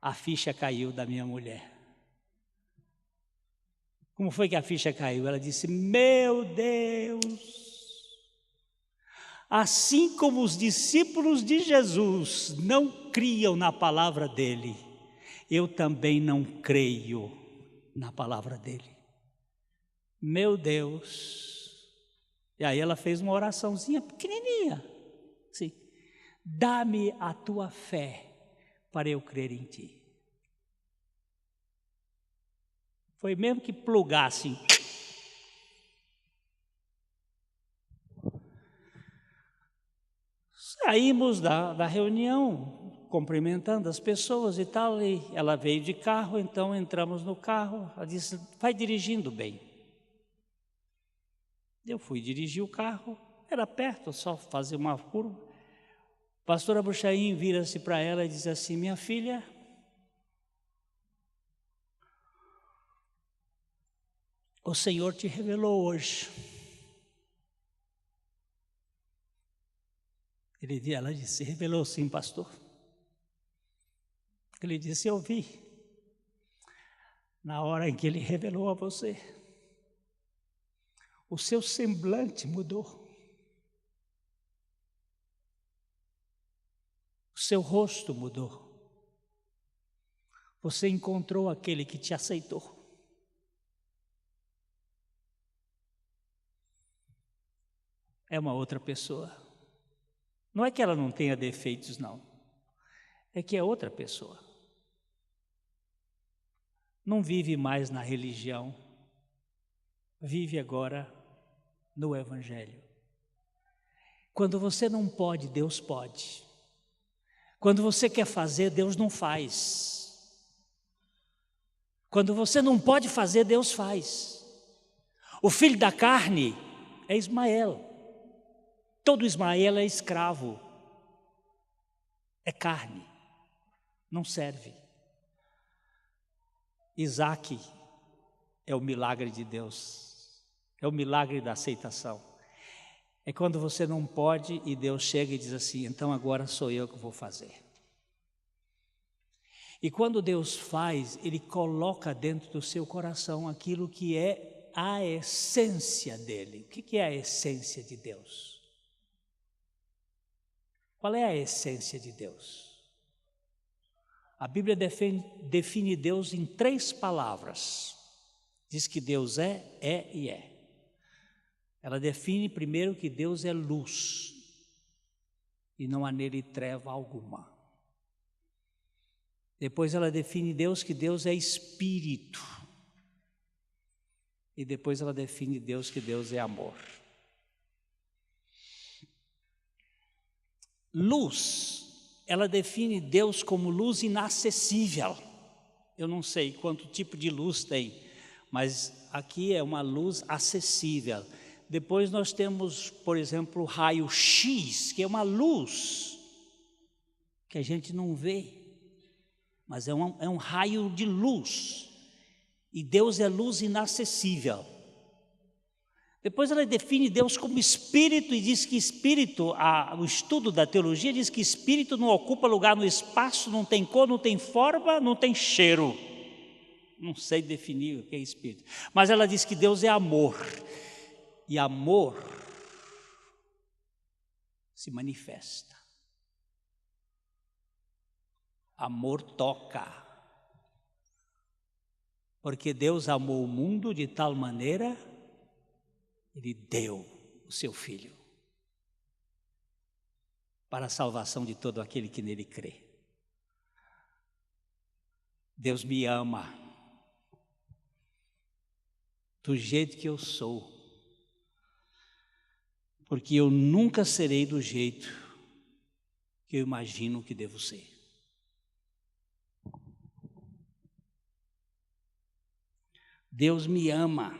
A ficha caiu da minha mulher. Como foi que a ficha caiu? Ela disse: meu Deus! Assim como os discípulos de Jesus não criam na palavra dele, eu também não creio na palavra dele. Meu Deus! E aí ela fez uma oraçãozinha pequenininha, assim: dá-me a tua fé para eu crer em ti. Foi mesmo que plugar assim. Saímos da reunião, cumprimentando as pessoas e tal, e ela veio de carro, então entramos no carro. Ela disse: vai dirigindo bem. Eu fui dirigir o carro, era perto, só fazer uma curva. O pastor Abuchaim vira-se para ela e diz assim: minha filha, o Senhor te revelou hoje. Ela disse: revelou sim, pastor. Ele disse: eu vi. Na hora em que ele revelou a você, o seu semblante mudou. O seu rosto mudou. Você encontrou aquele que te aceitou. É uma outra pessoa. Não é que ela não tenha defeitos, não. É que é outra pessoa. Não vive mais na religião. Vive agora no Evangelho. Quando você não pode, Deus pode. Quando você quer fazer, Deus não faz. Quando você não pode fazer, Deus faz. O filho da carne é Ismael. Todo Ismael é escravo. É carne. Não serve. Isaac é o milagre de Deus. É o milagre da aceitação. É quando você não pode e Deus chega e diz assim: então agora sou eu que vou fazer. E quando Deus faz, Ele coloca dentro do seu coração aquilo que é a essência dele. O que é a essência de Deus? Qual é a essência de Deus? A Bíblia define Deus em 3 palavras. Diz que Deus é e é. Ela define primeiro que Deus é luz e não há nele treva alguma. Depois ela define Deus que Deus é espírito. E depois ela define Deus que Deus é amor. Luz, ela define Deus como luz inacessível. Eu não sei quanto tipo de luz tem, mas aqui é uma luz acessível. Depois nós temos, por exemplo, o raio-x, que é uma luz que a gente não vê, mas é um raio de luz. E Deus é luz inacessível. Depois ela define Deus como espírito e diz que espírito, o estudo da teologia diz que espírito não ocupa lugar no espaço, não tem cor, não tem forma, não tem cheiro. Não sei definir o que é espírito. Mas ela diz que Deus é amor. E amor se manifesta. Amor toca. Porque Deus amou o mundo de tal maneira, Ele deu o seu Filho para a salvação de todo aquele que nele crê. Deus me ama do jeito que eu sou, porque eu nunca serei do jeito que eu imagino que devo ser. Deus me ama.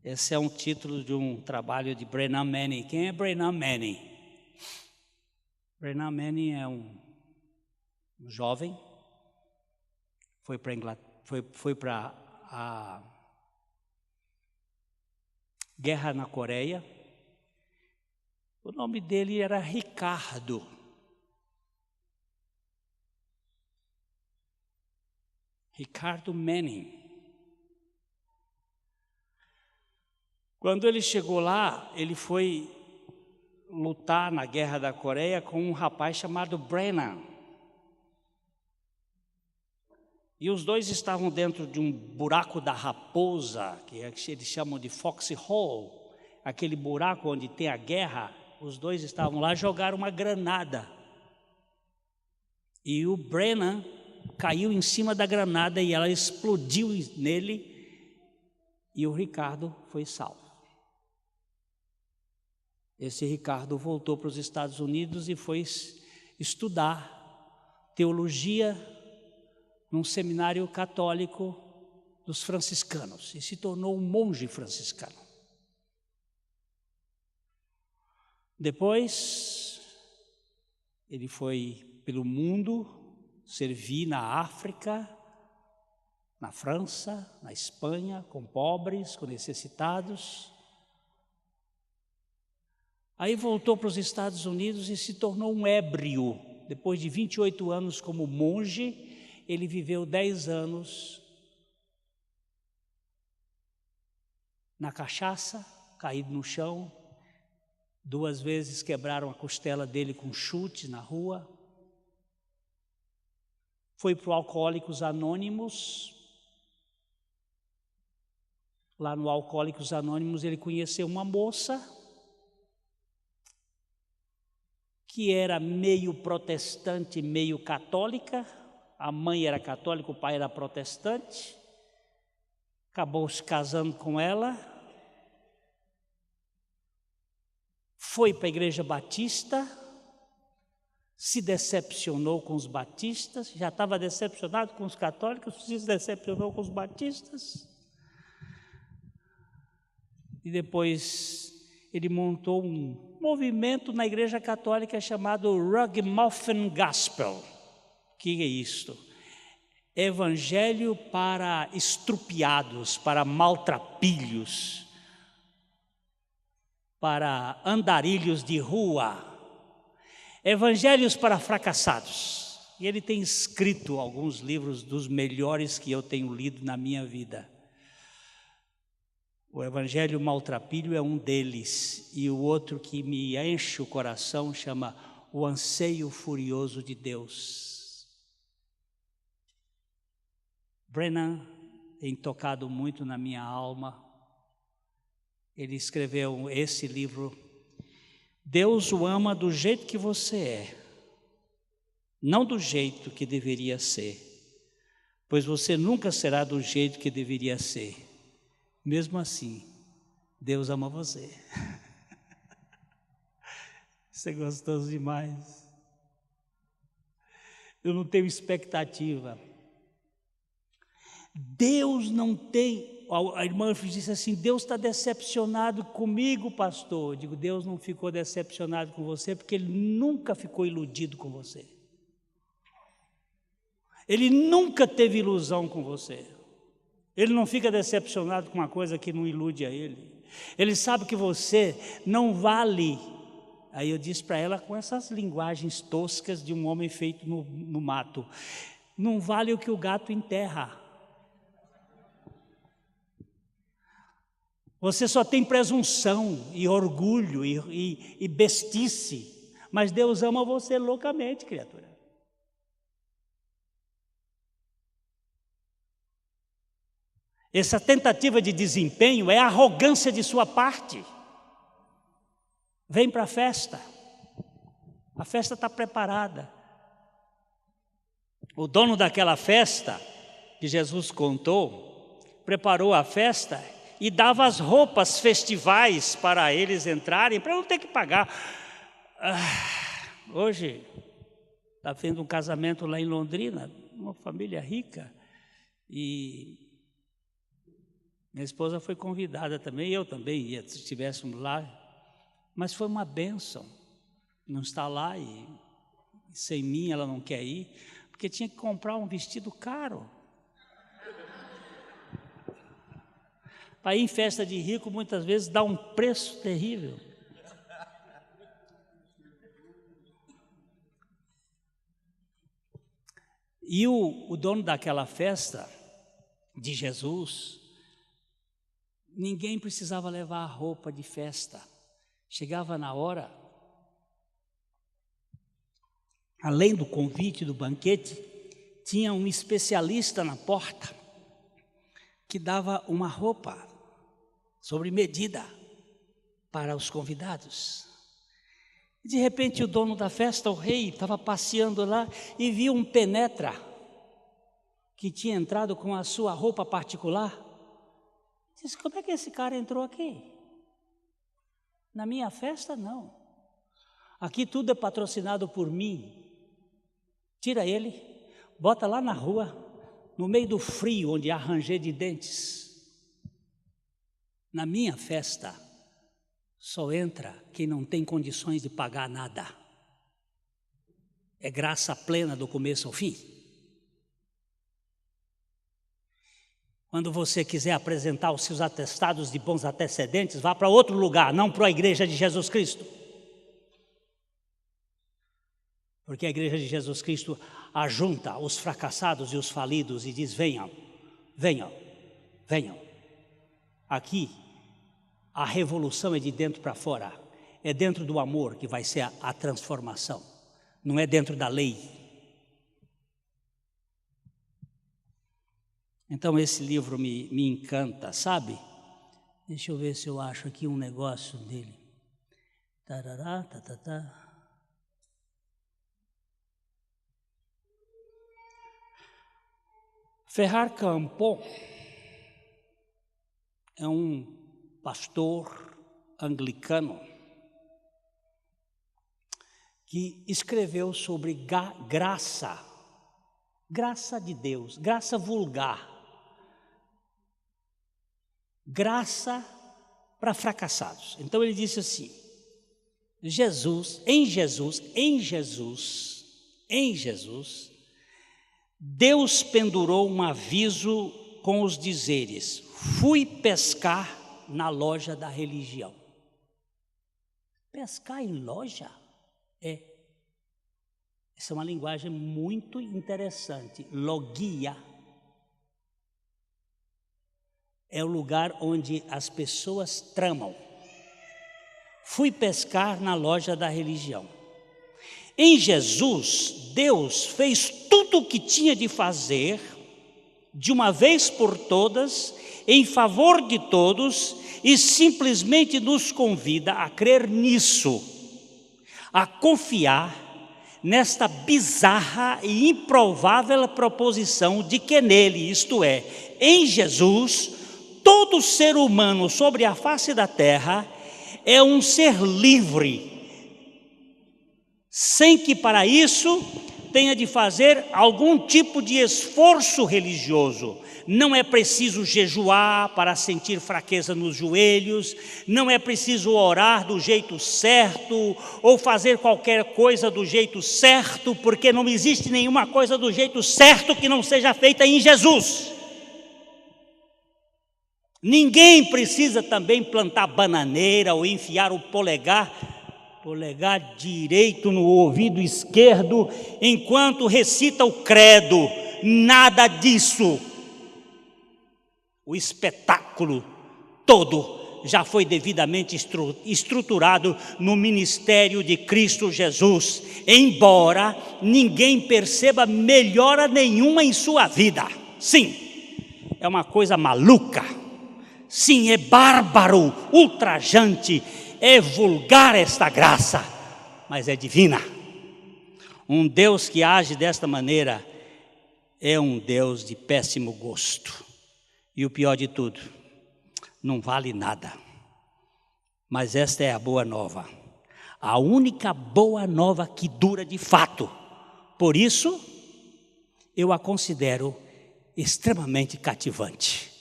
Esse é um título de um trabalho de Brennan Manning. Quem é Brennan Manning? Brennan Manning é um jovem, foi para a guerra na Coreia. O nome dele era Ricardo. Ricardo Manning. Quando ele chegou lá, ele foi lutar na guerra da Coreia com um rapaz chamado Brennan. E os dois estavam dentro de um buraco da raposa, que eles chamam de foxhole, aquele buraco onde tem a guerra. Os dois estavam lá, jogaram uma granada. E o Brennan caiu em cima da granada e ela explodiu nele, e o Ricardo foi salvo. Esse Ricardo voltou para os Estados Unidos e foi estudar teologia num seminário católico dos franciscanos e se tornou um monge franciscano. Depois, ele foi pelo mundo servir na África, na França, na Espanha, com pobres, com necessitados. Aí voltou para os Estados Unidos e se tornou um ébrio. Depois de 28 anos como monge, ele viveu 10 anos na cachaça, caído no chão. 2 vezes quebraram a costela dele com chute na rua. Foi para o Alcoólicos Anônimos. Lá no Alcoólicos Anônimos ele conheceu uma moça que era meio protestante, meio católica. A mãe era católica, o pai era protestante. Acabou se casando com ela. Foi para a igreja batista. Se decepcionou com os batistas. Já estava decepcionado com os católicos, se decepcionou com os batistas. E depois ele montou um movimento na igreja católica chamado Ragamuffin Gospel. O que é isto? Evangelho para estrupiados, para maltrapilhos, para andarilhos de rua, evangelhos para fracassados. E ele tem escrito alguns livros dos melhores que eu tenho lido na minha vida. O Evangelho Maltrapilho é um deles, e o outro que me enche o coração chama O Anseio Furioso de Deus. Brennan tem tocado muito na minha alma. Ele escreveu esse livro. Deus o ama do jeito que você é, não do jeito que deveria ser, pois você nunca será do jeito que deveria ser. Mesmo assim, Deus ama você. Isso é gostoso demais. Eu não tenho expectativa. Deus não tem, a irmã disse assim, Deus está decepcionado comigo, pastor. Eu digo, Deus não ficou decepcionado com você, porque Ele nunca ficou iludido com você. Ele nunca teve ilusão com você. Ele não fica decepcionado com uma coisa que não ilude a Ele. Ele sabe que você não vale. Aí eu disse para ela com essas linguagens toscas de um homem feito no mato, não vale o que o gato enterra. Você só tem presunção e orgulho e bestice, mas Deus ama você loucamente, criatura. Essa tentativa de desempenho é arrogância de sua parte. Vem para a festa está preparada. O dono daquela festa, que Jesus contou, preparou a festa e dava as roupas festivais para eles entrarem, para não ter que pagar. Hoje, está vendo um casamento lá em Londrina, uma família rica, e minha esposa foi convidada também, eu também ia, se estivéssemos lá, mas foi uma bênção, não está lá e sem mim ela não quer ir, porque tinha que comprar um vestido caro. Para ir em festa de rico, muitas vezes dá um preço terrível. E o dono daquela festa de Jesus, ninguém precisava levar a roupa de festa. Chegava na hora, além do convite do banquete, tinha um especialista na porta que dava uma roupa sobre medida para os convidados. De repente o dono da festa, o rei, estava passeando lá e viu um penetra que tinha entrado com a sua roupa particular. Disse, como é que esse cara entrou aqui? Na minha festa, não. Aqui tudo é patrocinado por mim. Tira ele, bota lá na rua, no meio do frio, onde há ranger de dentes. Na minha festa, só entra quem não tem condições de pagar nada. É graça plena do começo ao fim. Quando você quiser apresentar os seus atestados de bons antecedentes, vá para outro lugar, não para a igreja de Jesus Cristo. Porque a igreja de Jesus Cristo ajunta os fracassados e os falidos e diz, venham, venham, venham. Aqui, a revolução é de dentro para fora. É dentro do amor que vai ser a transformação. Não é dentro da lei. Então esse livro me encanta, sabe? Deixa eu ver se eu acho aqui um negócio dele. Tarará, tatatá. Ferrar Campo é um pastor anglicano que escreveu sobre graça de Deus, graça vulgar, graça para fracassados. Então ele disse assim, em Jesus, Deus pendurou um aviso com os dizeres, fui pescar na loja da religião. Pescar em loja? Essa é uma linguagem muito interessante. Logia é o lugar onde as pessoas tramam. Fui pescar na loja da religião. Em Jesus, Deus fez tudo o que tinha de fazer, de uma vez por todas, em favor de todos, e simplesmente nos convida a crer nisso, a confiar nesta bizarra e improvável proposição de que nele, isto é, em Jesus, todo ser humano sobre a face da terra é um ser livre, sem que para isso tenha de fazer algum tipo de esforço religioso. Não é preciso jejuar para sentir fraqueza nos joelhos, não é preciso orar do jeito certo, ou fazer qualquer coisa do jeito certo, porque não existe nenhuma coisa do jeito certo que não seja feita em Jesus. Ninguém precisa também plantar bananeira ou enfiar o polegar direito no ouvido esquerdo enquanto recita o credo. Nada disso. O espetáculo todo já foi devidamente estruturado no ministério de Cristo Jesus, embora ninguém perceba melhora nenhuma em sua vida. Sim, é uma coisa maluca. Sim, é bárbaro, ultrajante, é vulgar esta graça, mas é divina. Um Deus que age desta maneira é um Deus de péssimo gosto. E o pior de tudo, não vale nada. Mas esta é a boa nova. A única boa nova que dura de fato. Por isso, eu a considero extremamente cativante.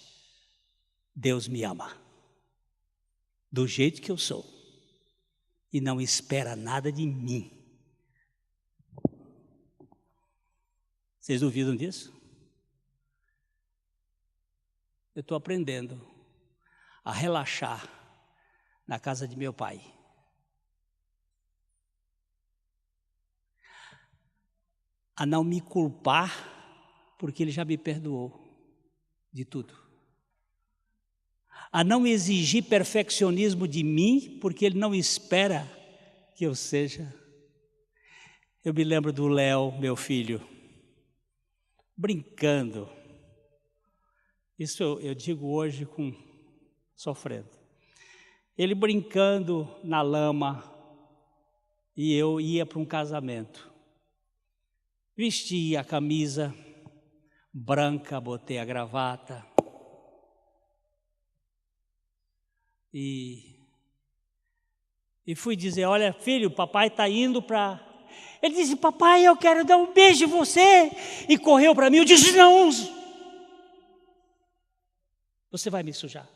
Deus me ama, do jeito que eu sou, e não espera nada de mim. Vocês duvidam disso? Eu estou aprendendo a relaxar na casa de meu pai. A não me culpar, porque ele já me perdoou de tudo. A não exigir perfeccionismo de mim, porque ele não espera que eu seja. Eu me lembro do Léo, meu filho, brincando. Isso eu digo hoje sofrendo. Ele brincando na lama, e eu ia para um casamento. Vesti a camisa branca, botei a gravata. E fui dizer, olha filho, papai está indo para... Ele disse, papai, eu quero dar um beijo em você. E correu para mim, eu disse, não, você vai me sujar.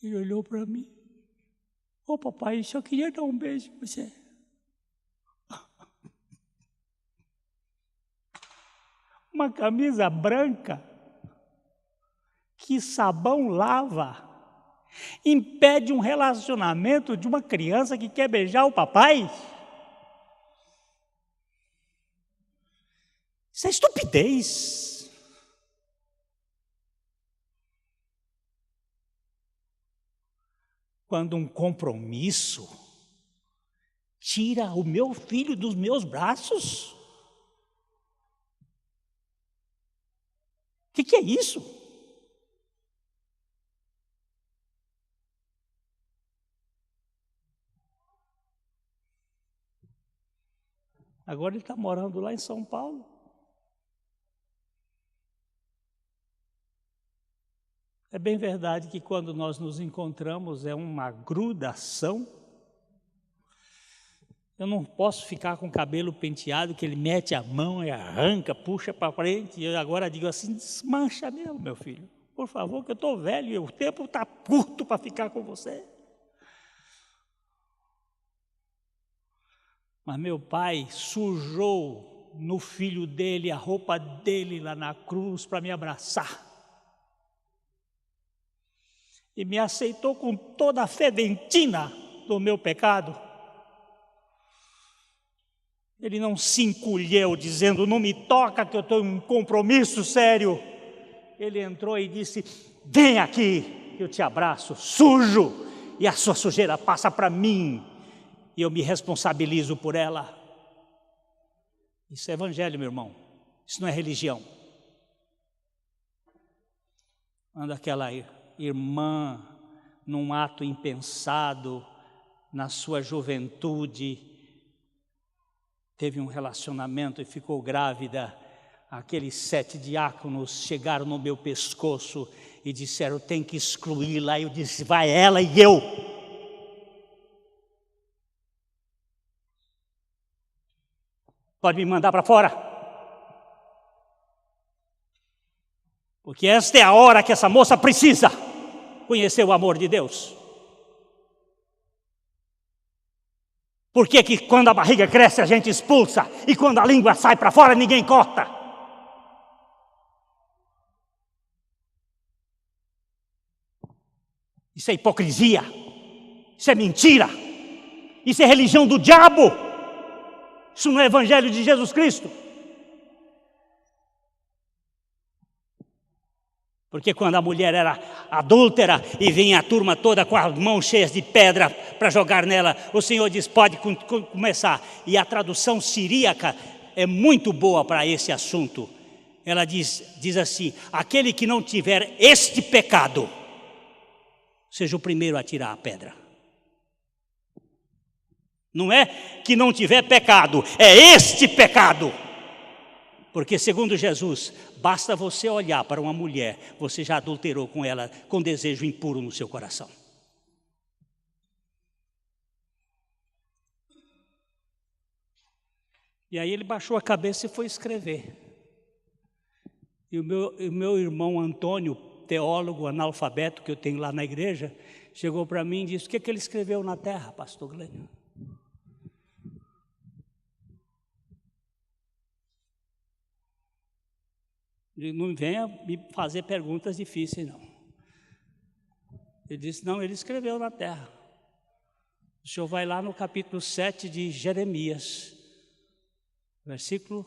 Ele olhou para mim, ô papai, eu só queria dar um beijo em você. Uma camisa branca, que sabão lava, impede um relacionamento de uma criança que quer beijar o papai? Isso é estupidez. Quando um compromisso tira o meu filho dos meus braços? O que é isso? Agora ele está morando lá em São Paulo. É bem verdade que quando nós nos encontramos é uma grudação. Eu não posso ficar com o cabelo penteado, que ele mete a mão e arranca, puxa para frente. E eu agora digo assim, desmancha mesmo, meu filho. Por favor, que eu estou velho e o tempo está curto para ficar com você. Mas meu pai sujou no filho dele a roupa dele lá na cruz para me abraçar. E me aceitou com toda a fedentina do meu pecado. Ele não se encolheu dizendo, não me toca que eu estou em um compromisso sério. Ele entrou e disse, vem aqui, eu te abraço, sujo, e a sua sujeira passa para mim, e eu me responsabilizo por ela. Isso é evangelho, meu irmão, isso não é religião. Quando aquela irmã, num ato impensado, na sua juventude, teve um relacionamento e ficou grávida, aqueles 7 diáconos chegaram no meu pescoço e disseram, tem que excluí-la. Eu disse, vai ela e eu. Pode me mandar para fora. Porque esta é a hora que essa moça precisa conhecer o amor de Deus. Por que que quando a barriga cresce a gente expulsa e quando a língua sai para fora ninguém corta? Isso é hipocrisia, isso é mentira, isso é religião do diabo, isso não é evangelho de Jesus Cristo. Porque quando a mulher era adúltera e vinha a turma toda com as mãos cheias de pedra para jogar nela, o Senhor diz, pode começar. E a tradução siríaca é muito boa para esse assunto. Ela diz assim, aquele que não tiver este pecado, seja o primeiro a tirar a pedra. Não é que não tiver pecado, é este pecado. Porque segundo Jesus, basta você olhar para uma mulher, você já adulterou com ela com desejo impuro no seu coração. E aí ele baixou a cabeça e foi escrever. E o meu irmão Antônio, teólogo, analfabeto que eu tenho lá na igreja, chegou para mim e disse, o que ele escreveu na terra, pastor Glênio? Não venha me fazer perguntas difíceis, não. Ele disse, não, ele escreveu na terra. O senhor vai lá no capítulo 7 de Jeremias, versículo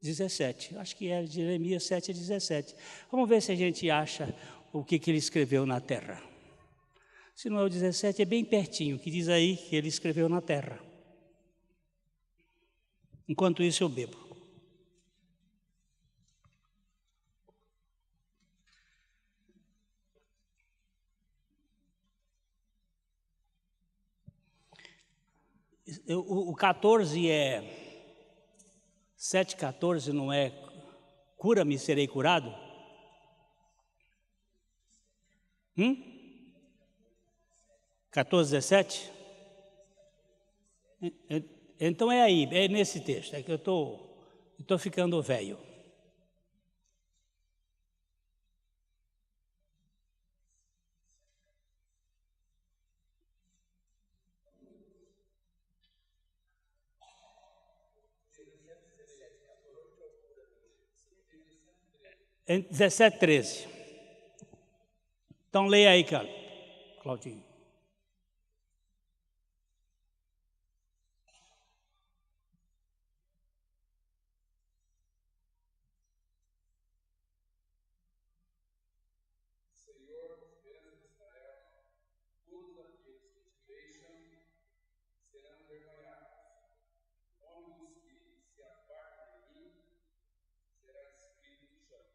17. Acho que é Jeremias 7, 17. Vamos ver se a gente acha o que ele escreveu na terra. Se não é o 17, é bem pertinho, que diz aí que ele escreveu na terra. Enquanto isso eu bebo. O 14 é 7,14, não é cura-me, serei curado? 14, 17? Então é aí, é nesse texto, é que eu estou ficando velho. Em 17, 13. Então leia aí, Claudinho. Senhor, esperança de Israel, todos aqueles que te deixam serão envergonhados. O nome dos que se apartam de mim será escrito no chão.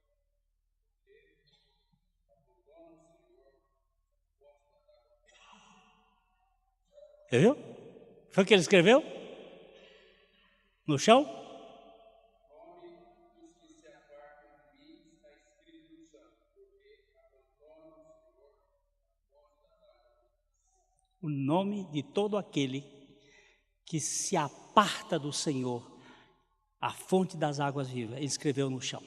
Viu? Foi o que ele escreveu? No chão? O nome dos que se apartam de mim está escrito no chão, porque abandono o Senhor, a fonte das águas. O nome de todo aquele que se aparta do Senhor, a fonte das águas vivas, ele escreveu no chão.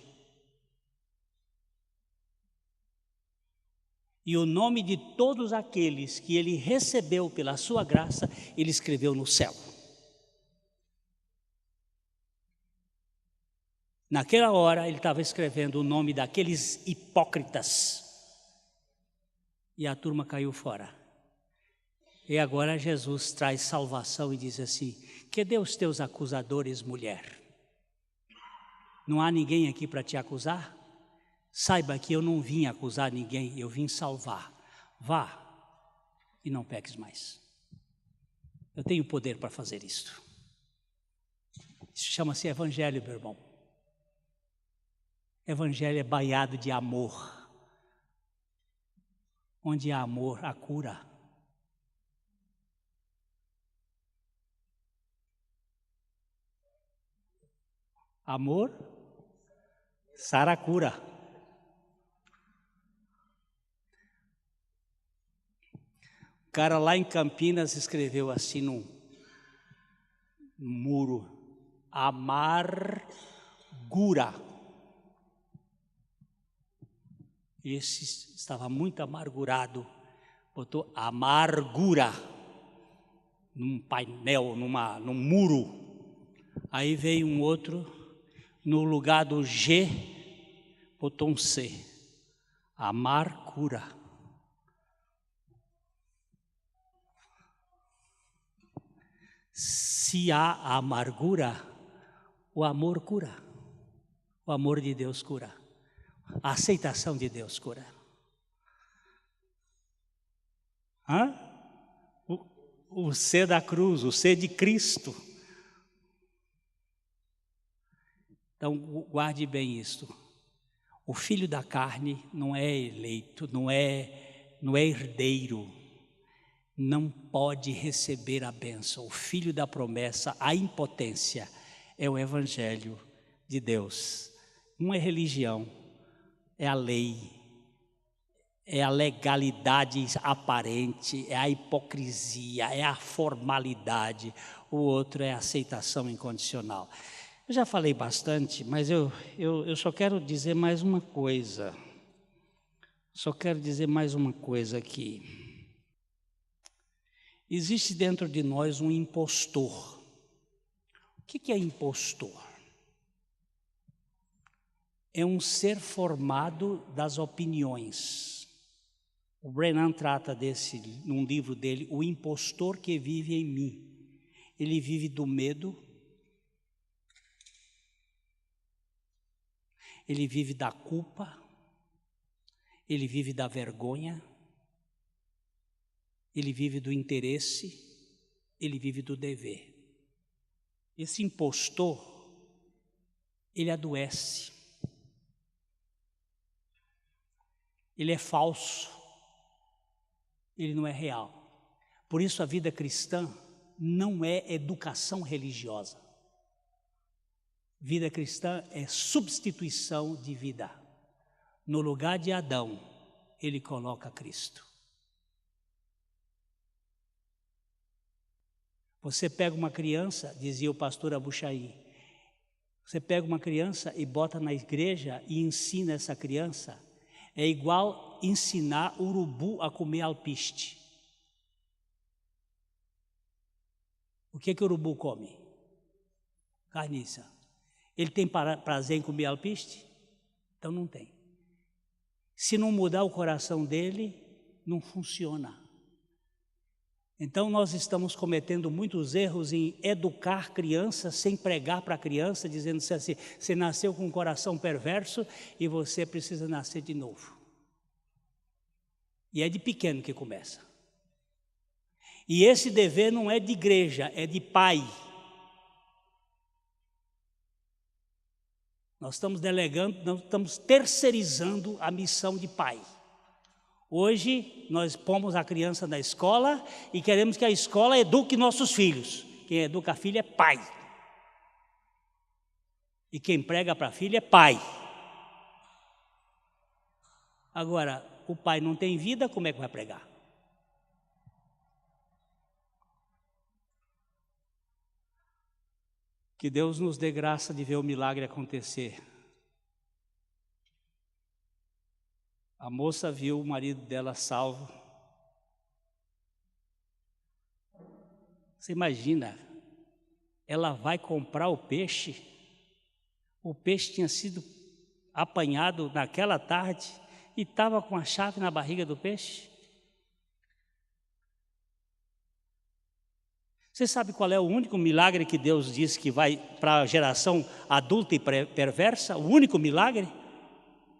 E o nome de todos aqueles que ele recebeu pela sua graça, ele escreveu no céu. Naquela hora, ele estava escrevendo o nome daqueles hipócritas. E a turma caiu fora. E agora Jesus traz salvação e diz assim, cadê os teus acusadores, mulher? Não há ninguém aqui para te acusar? Saiba que eu não vim acusar ninguém, eu vim salvar. Vá e não peques mais. Eu tenho poder para fazer isto. Isso chama-se evangelho, meu irmão. Evangelho é banhado de amor. Onde há amor, há cura. Amor, sara cura. O cara lá em Campinas escreveu assim num muro, amargura. Esse estava muito amargurado, botou amargura num painel, num muro. Aí veio um outro, no lugar do G, botou um C, amargura. Se há amargura, o amor cura. O amor de Deus cura. A aceitação de Deus cura. O C da cruz, o C de Cristo. Então, guarde bem isto. O filho da carne não é eleito, não é herdeiro, não pode receber a bênção. O filho da promessa, a impotência, é o evangelho de Deus. Não é religião, é a lei, é a legalidade aparente, é a hipocrisia, é a formalidade. O outro é a aceitação incondicional. Eu já falei bastante, mas eu só quero dizer mais uma coisa. Só quero dizer mais uma coisa aqui. Existe dentro de nós um impostor. O que é impostor? É um ser formado das opiniões. O Brennan trata num livro dele, o impostor que vive em mim. Ele vive do medo, ele vive da culpa, ele vive da vergonha, ele vive do interesse, ele vive do dever. Esse impostor, ele adoece, ele é falso, ele não é real. Por isso a vida cristã não é educação religiosa. Vida cristã é substituição de vida. No lugar de Adão, ele coloca Cristo. Você pega uma criança, dizia o pastor Abuchaí, você pega uma criança e bota na igreja e ensina essa criança, é igual ensinar urubu a comer alpiste. O que o urubu come? Carniça. Ele tem prazer em comer alpiste? Então não tem. Se não mudar o coração dele, não funciona. Então nós estamos cometendo muitos erros em educar crianças sem pregar para a criança, dizendo assim, você nasceu com um coração perverso e você precisa nascer de novo. E é de pequeno que começa. E esse dever não é de igreja, é de pai. Nós estamos delegando, nós estamos terceirizando a missão de pai. Hoje nós pomos a criança na escola e queremos que a escola eduque nossos filhos. Quem educa a filha é pai. E quem prega para a filha é pai. Agora, o pai não tem vida, como é que vai pregar? Que Deus nos dê graça de ver o milagre acontecer. A moça viu o marido dela salvo. Você imagina, ela vai comprar o peixe tinha sido apanhado naquela tarde e estava com a chave na barriga do peixe. Você sabe qual é o único milagre que Deus diz que vai para a geração adulta e perversa? O único milagre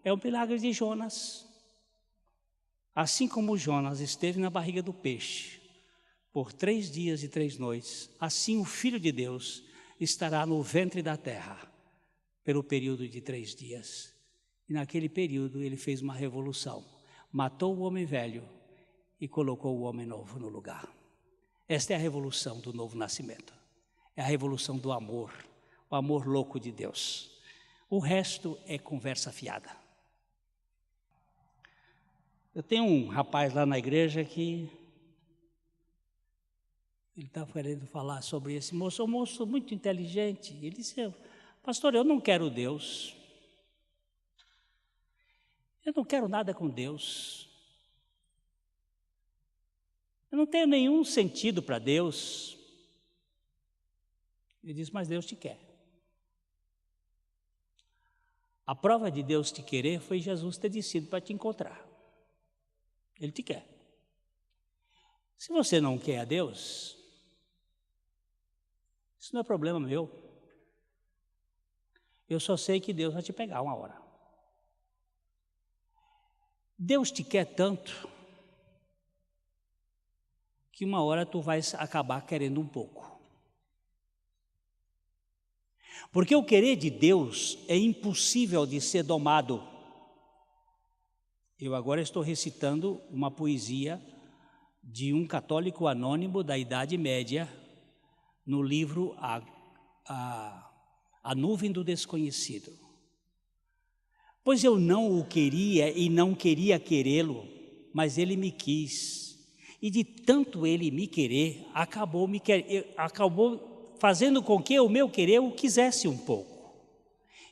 é o milagre de Jonas. Assim como Jonas esteve na barriga do peixe por 3 dias e 3 noites, assim o Filho de Deus estará no ventre da terra pelo período de 3 dias. E naquele período ele fez uma revolução, matou o homem velho e colocou o homem novo no lugar. Esta é a revolução do novo nascimento, é a revolução do amor, o amor louco de Deus. O resto é conversa fiada. Eu tenho um rapaz lá na igreja que Ele estava querendo falar sobre esse moço, um moço muito inteligente. Ele disse: pastor, eu não quero Deus. Eu não quero nada com Deus. Eu não tenho nenhum sentido para Deus. Ele disse: mas Deus te quer. A prova de Deus te querer foi Jesus ter descido para te encontrar. Ele te quer. Se você não quer a Deus, isso não é problema meu. Eu só sei que Deus vai te pegar uma hora. Deus te quer tanto que uma hora tu vai acabar querendo um pouco. Porque o querer de Deus é impossível de ser domado. Eu agora estou recitando uma poesia de um católico anônimo da Idade Média, no livro A Nuvem do Desconhecido. Pois eu não o queria e não queria querê-lo, mas ele me quis. E de tanto ele me querer, acabou fazendo com que o meu querer o quisesse um pouco.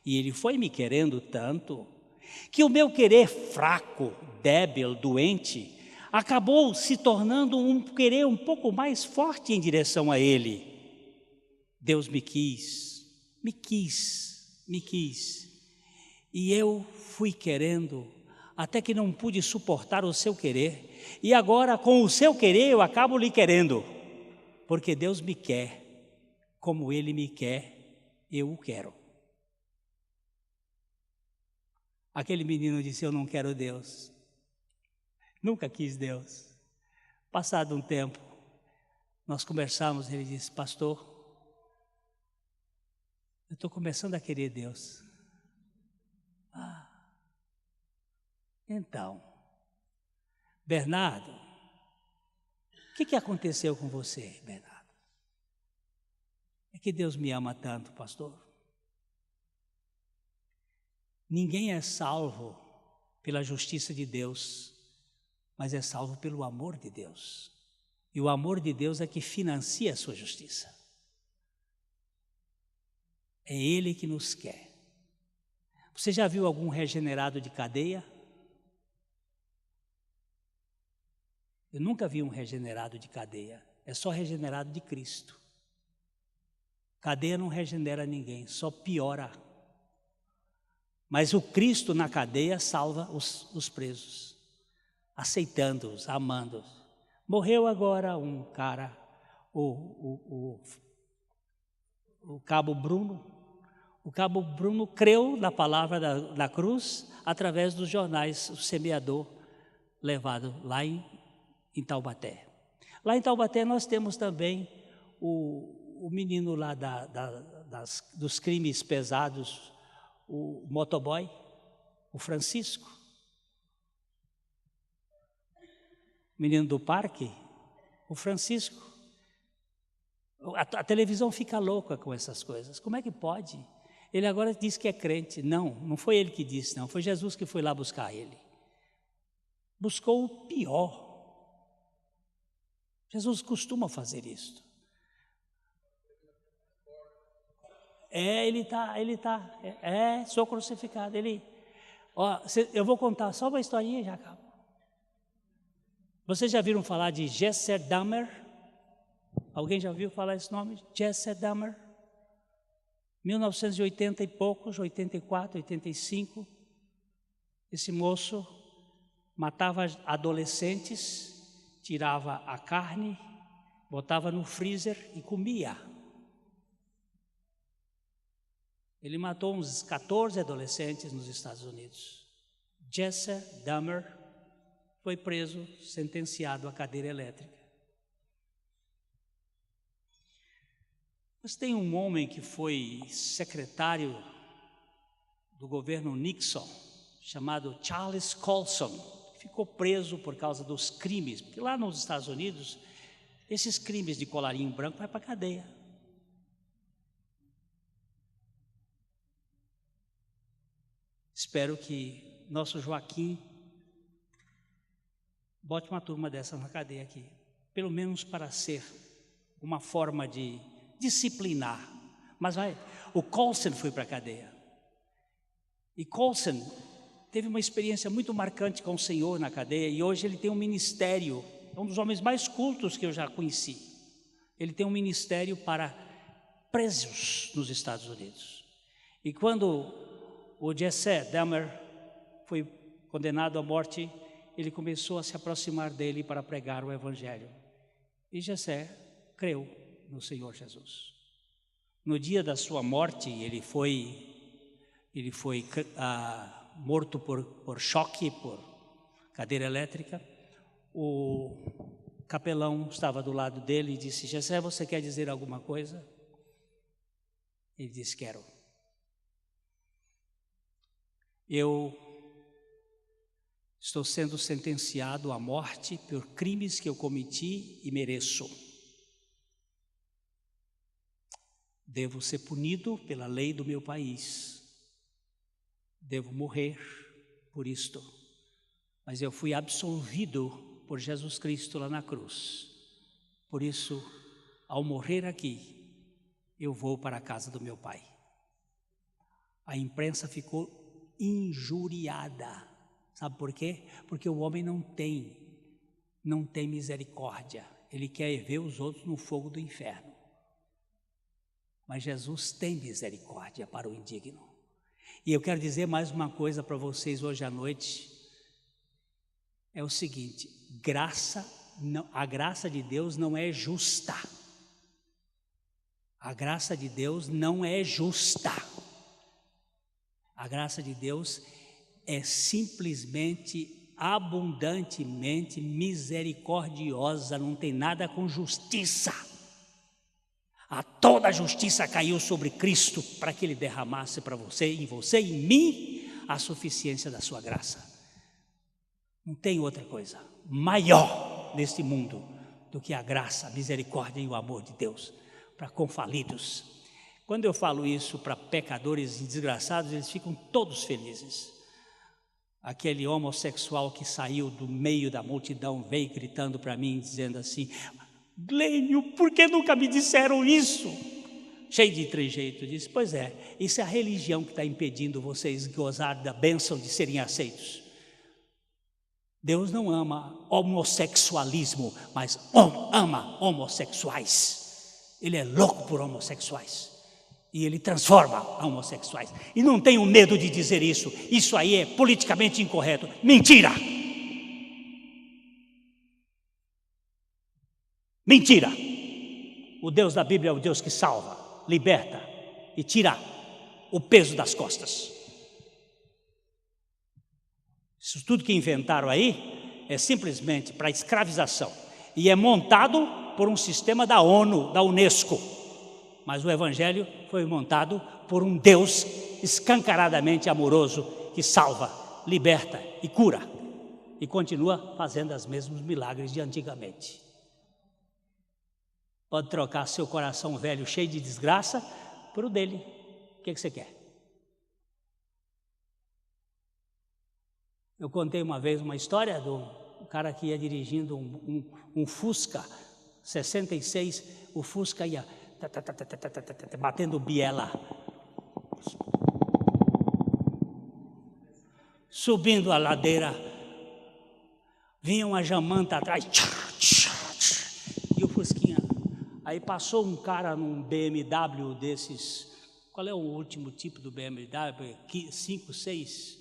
E ele foi me querendo tanto, que o meu querer fraco, débil, doente, acabou se tornando um querer um pouco mais forte em direção a ele. Deus me quis, me quis, me quis. E eu fui querendo, até que não pude suportar o seu querer. E agora, com o seu querer, eu acabo lhe querendo. Porque Deus me quer, como Ele me quer, eu o quero. Aquele menino disse: eu não quero Deus. Nunca quis Deus. Passado um tempo, nós conversamos, ele disse: pastor, eu estou começando a querer Deus. Então, Bernardo, o que aconteceu com você, Bernardo? É que Deus me ama tanto, pastor. Ninguém é salvo pela justiça de Deus, mas é salvo pelo amor de Deus. E o amor de Deus é que financia a sua justiça. É Ele que nos quer. Você já viu algum regenerado de cadeia? Eu nunca vi um regenerado de cadeia. É só regenerado de Cristo. Cadeia não regenera ninguém, só piora. Mas o Cristo na cadeia salva os presos, aceitando-os, amando-os. Morreu agora um cara, o Cabo Bruno. O Cabo Bruno creu na palavra da cruz através dos jornais, o semeador levado lá em Taubaté. Lá em Taubaté nós temos também o menino lá dos crimes pesados, o motoboy, o Francisco. Menino do parque, o Francisco. A televisão fica louca com essas coisas. Como é que pode? Ele agora diz que é crente. Não foi ele que disse, não. Foi Jesus que foi lá buscar ele. Buscou o pior. Jesus costuma fazer isso. Ele tá. Sou crucificado. Eu vou contar só uma historinha e já acabo. Vocês já viram falar de Jesse Dahmer? Alguém já ouviu falar esse nome? Jesse Dahmer? 1980 e poucos, 84, 85. Esse moço matava adolescentes, tirava a carne, botava no freezer e comia. Ele matou uns 14 adolescentes nos Estados Unidos. Jesse Dahmer foi preso, sentenciado à cadeira elétrica. Mas tem um homem que foi secretário do governo Nixon, chamado Charles Colson, que ficou preso por causa dos crimes, porque lá nos Estados Unidos, esses crimes de colarinho branco vai para a cadeia. Espero que nosso Joaquim bote uma turma dessa na cadeia aqui, pelo menos para ser uma forma de disciplinar. Mas o Colson foi para a cadeia. E Colson teve uma experiência muito marcante com o Senhor na cadeia, e hoje ele tem um ministério, é um dos homens mais cultos que eu já conheci. Ele tem um ministério para presos nos Estados Unidos. E quando o Jesse Dahmer foi condenado à morte, ele começou a se aproximar dele para pregar o Evangelho. E Jesse creu no Senhor Jesus. No dia da sua morte, ele foi morto por choque, por cadeira elétrica. O capelão estava do lado dele e disse: Jesse, você quer dizer alguma coisa? Ele disse: quero. Eu estou sendo sentenciado à morte por crimes que eu cometi e mereço. Devo ser punido pela lei do meu país. Devo morrer por isto. Mas eu fui absolvido por Jesus Cristo lá na cruz. Por isso, ao morrer aqui, eu vou para a casa do meu pai. A imprensa ficou injuriada. Sabe por quê? Porque o homem não tem misericórdia. Ele quer ver os outros no fogo do inferno. Mas Jesus tem misericórdia para o indigno. E eu quero dizer mais uma coisa para vocês hoje à noite. É o seguinte: a graça de Deus não é justa. A graça de Deus não é justa. A graça de Deus é simplesmente, abundantemente misericordiosa, não tem nada com justiça. Toda a justiça caiu sobre Cristo para que Ele derramasse para você, em você e em mim, a suficiência da sua graça. Não tem outra coisa maior neste mundo do que a graça, a misericórdia e o amor de Deus para confalidos. Quando eu falo isso para pecadores e desgraçados, eles ficam todos felizes. Aquele homossexual que saiu do meio da multidão veio gritando para mim, dizendo assim: Glênio, por que nunca me disseram isso? Cheio de trejeito, disse: pois é, isso é a religião que está impedindo vocês gozar da bênção de serem aceitos. Deus não ama homossexualismo, mas ama homossexuais. Ele é louco por homossexuais. E Ele transforma homossexuais. E não tenho medo de dizer isso. Isso aí é politicamente incorreto. Mentira! Mentira! O Deus da Bíblia é o Deus que salva, liberta e tira o peso das costas. Isso tudo que inventaram aí é simplesmente para escravização. E é montado por um sistema da ONU, da Unesco. Mas o Evangelho foi montado por um Deus escancaradamente amoroso que salva, liberta e cura. E continua fazendo os mesmos milagres de antigamente. Pode trocar seu coração velho cheio de desgraça por o dele. O que você quer? Eu contei uma vez uma história do cara que ia dirigindo um Fusca 66. O Fusca ia batendo biela, subindo a ladeira. Vinha uma jamanta atrás, e o Fusquinha. Aí passou um cara num BMW desses. Qual é o último tipo do BMW? 5, 6?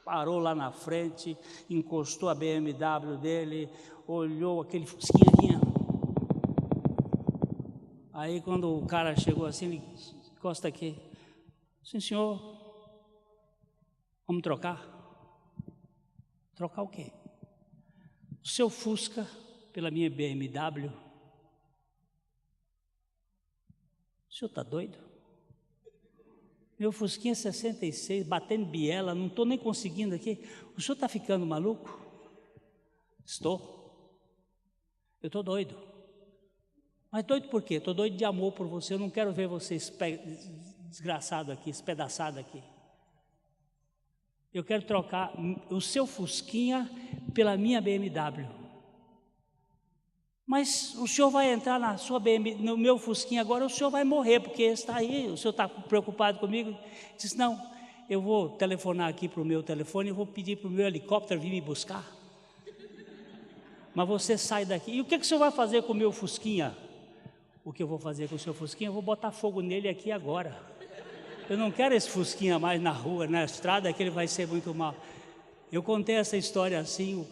Parou lá na frente, encostou a BMW dele, olhou aquele Fusquinha. Aí quando o cara chegou assim, ele encosta aqui: sim, senhor, vamos trocar? Trocar o quê? O seu Fusca pela minha BMW. O senhor está doido? Meu Fusquinha 66, batendo biela, não estou nem conseguindo aqui. O senhor está ficando maluco? Estou. Eu estou doido. Mas doido por quê? Estou doido de amor por você. Eu não quero ver você desgraçado aqui, espedaçado aqui. Eu quero trocar o seu Fusquinha pela minha BMW. mas o senhor vai entrar na sua BMW, no meu Fusquinha agora, o senhor vai morrer, porque está aí, o senhor está preocupado comigo? Disse, não, eu vou telefonar aqui para o meu telefone, eu vou pedir para o meu helicóptero vir me buscar. Mas você sai daqui. E o que o senhor vai fazer com o meu Fusquinha? O que eu vou fazer com o seu Fusquinha? Eu vou botar fogo nele aqui agora. Eu não quero esse Fusquinha mais na rua, na estrada, que ele vai ser muito mal. Eu contei essa história assim,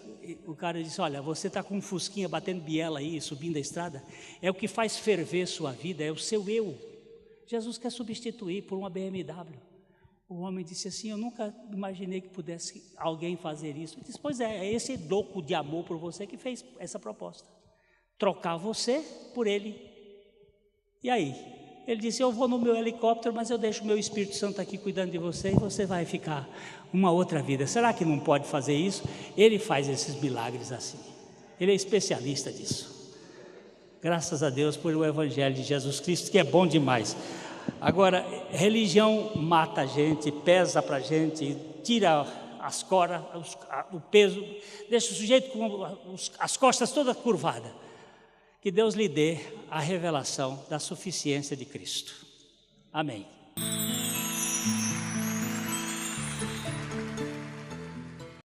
o cara disse, olha, você está com um Fusquinha batendo biela aí, subindo a estrada, é o que faz ferver sua vida, é o seu eu. Jesus quer substituir por uma BMW. O homem disse assim, eu nunca imaginei que pudesse alguém fazer isso. Ele disse, pois é esse louco de amor por você que fez essa proposta. Trocar você por ele. E aí? Ele disse, eu vou no meu helicóptero, mas eu deixo o meu Espírito Santo aqui cuidando de você e você vai ficar uma outra vida. Será que não pode fazer isso? Ele faz esses milagres assim. Ele é especialista disso. Graças a Deus por o Evangelho de Jesus Cristo, que é bom demais. Agora, religião mata a gente, pesa para a gente, tira as coras, o peso, deixa o sujeito com as costas todas curvadas. Que Deus lhe dê a revelação da suficiência de Cristo. Amém.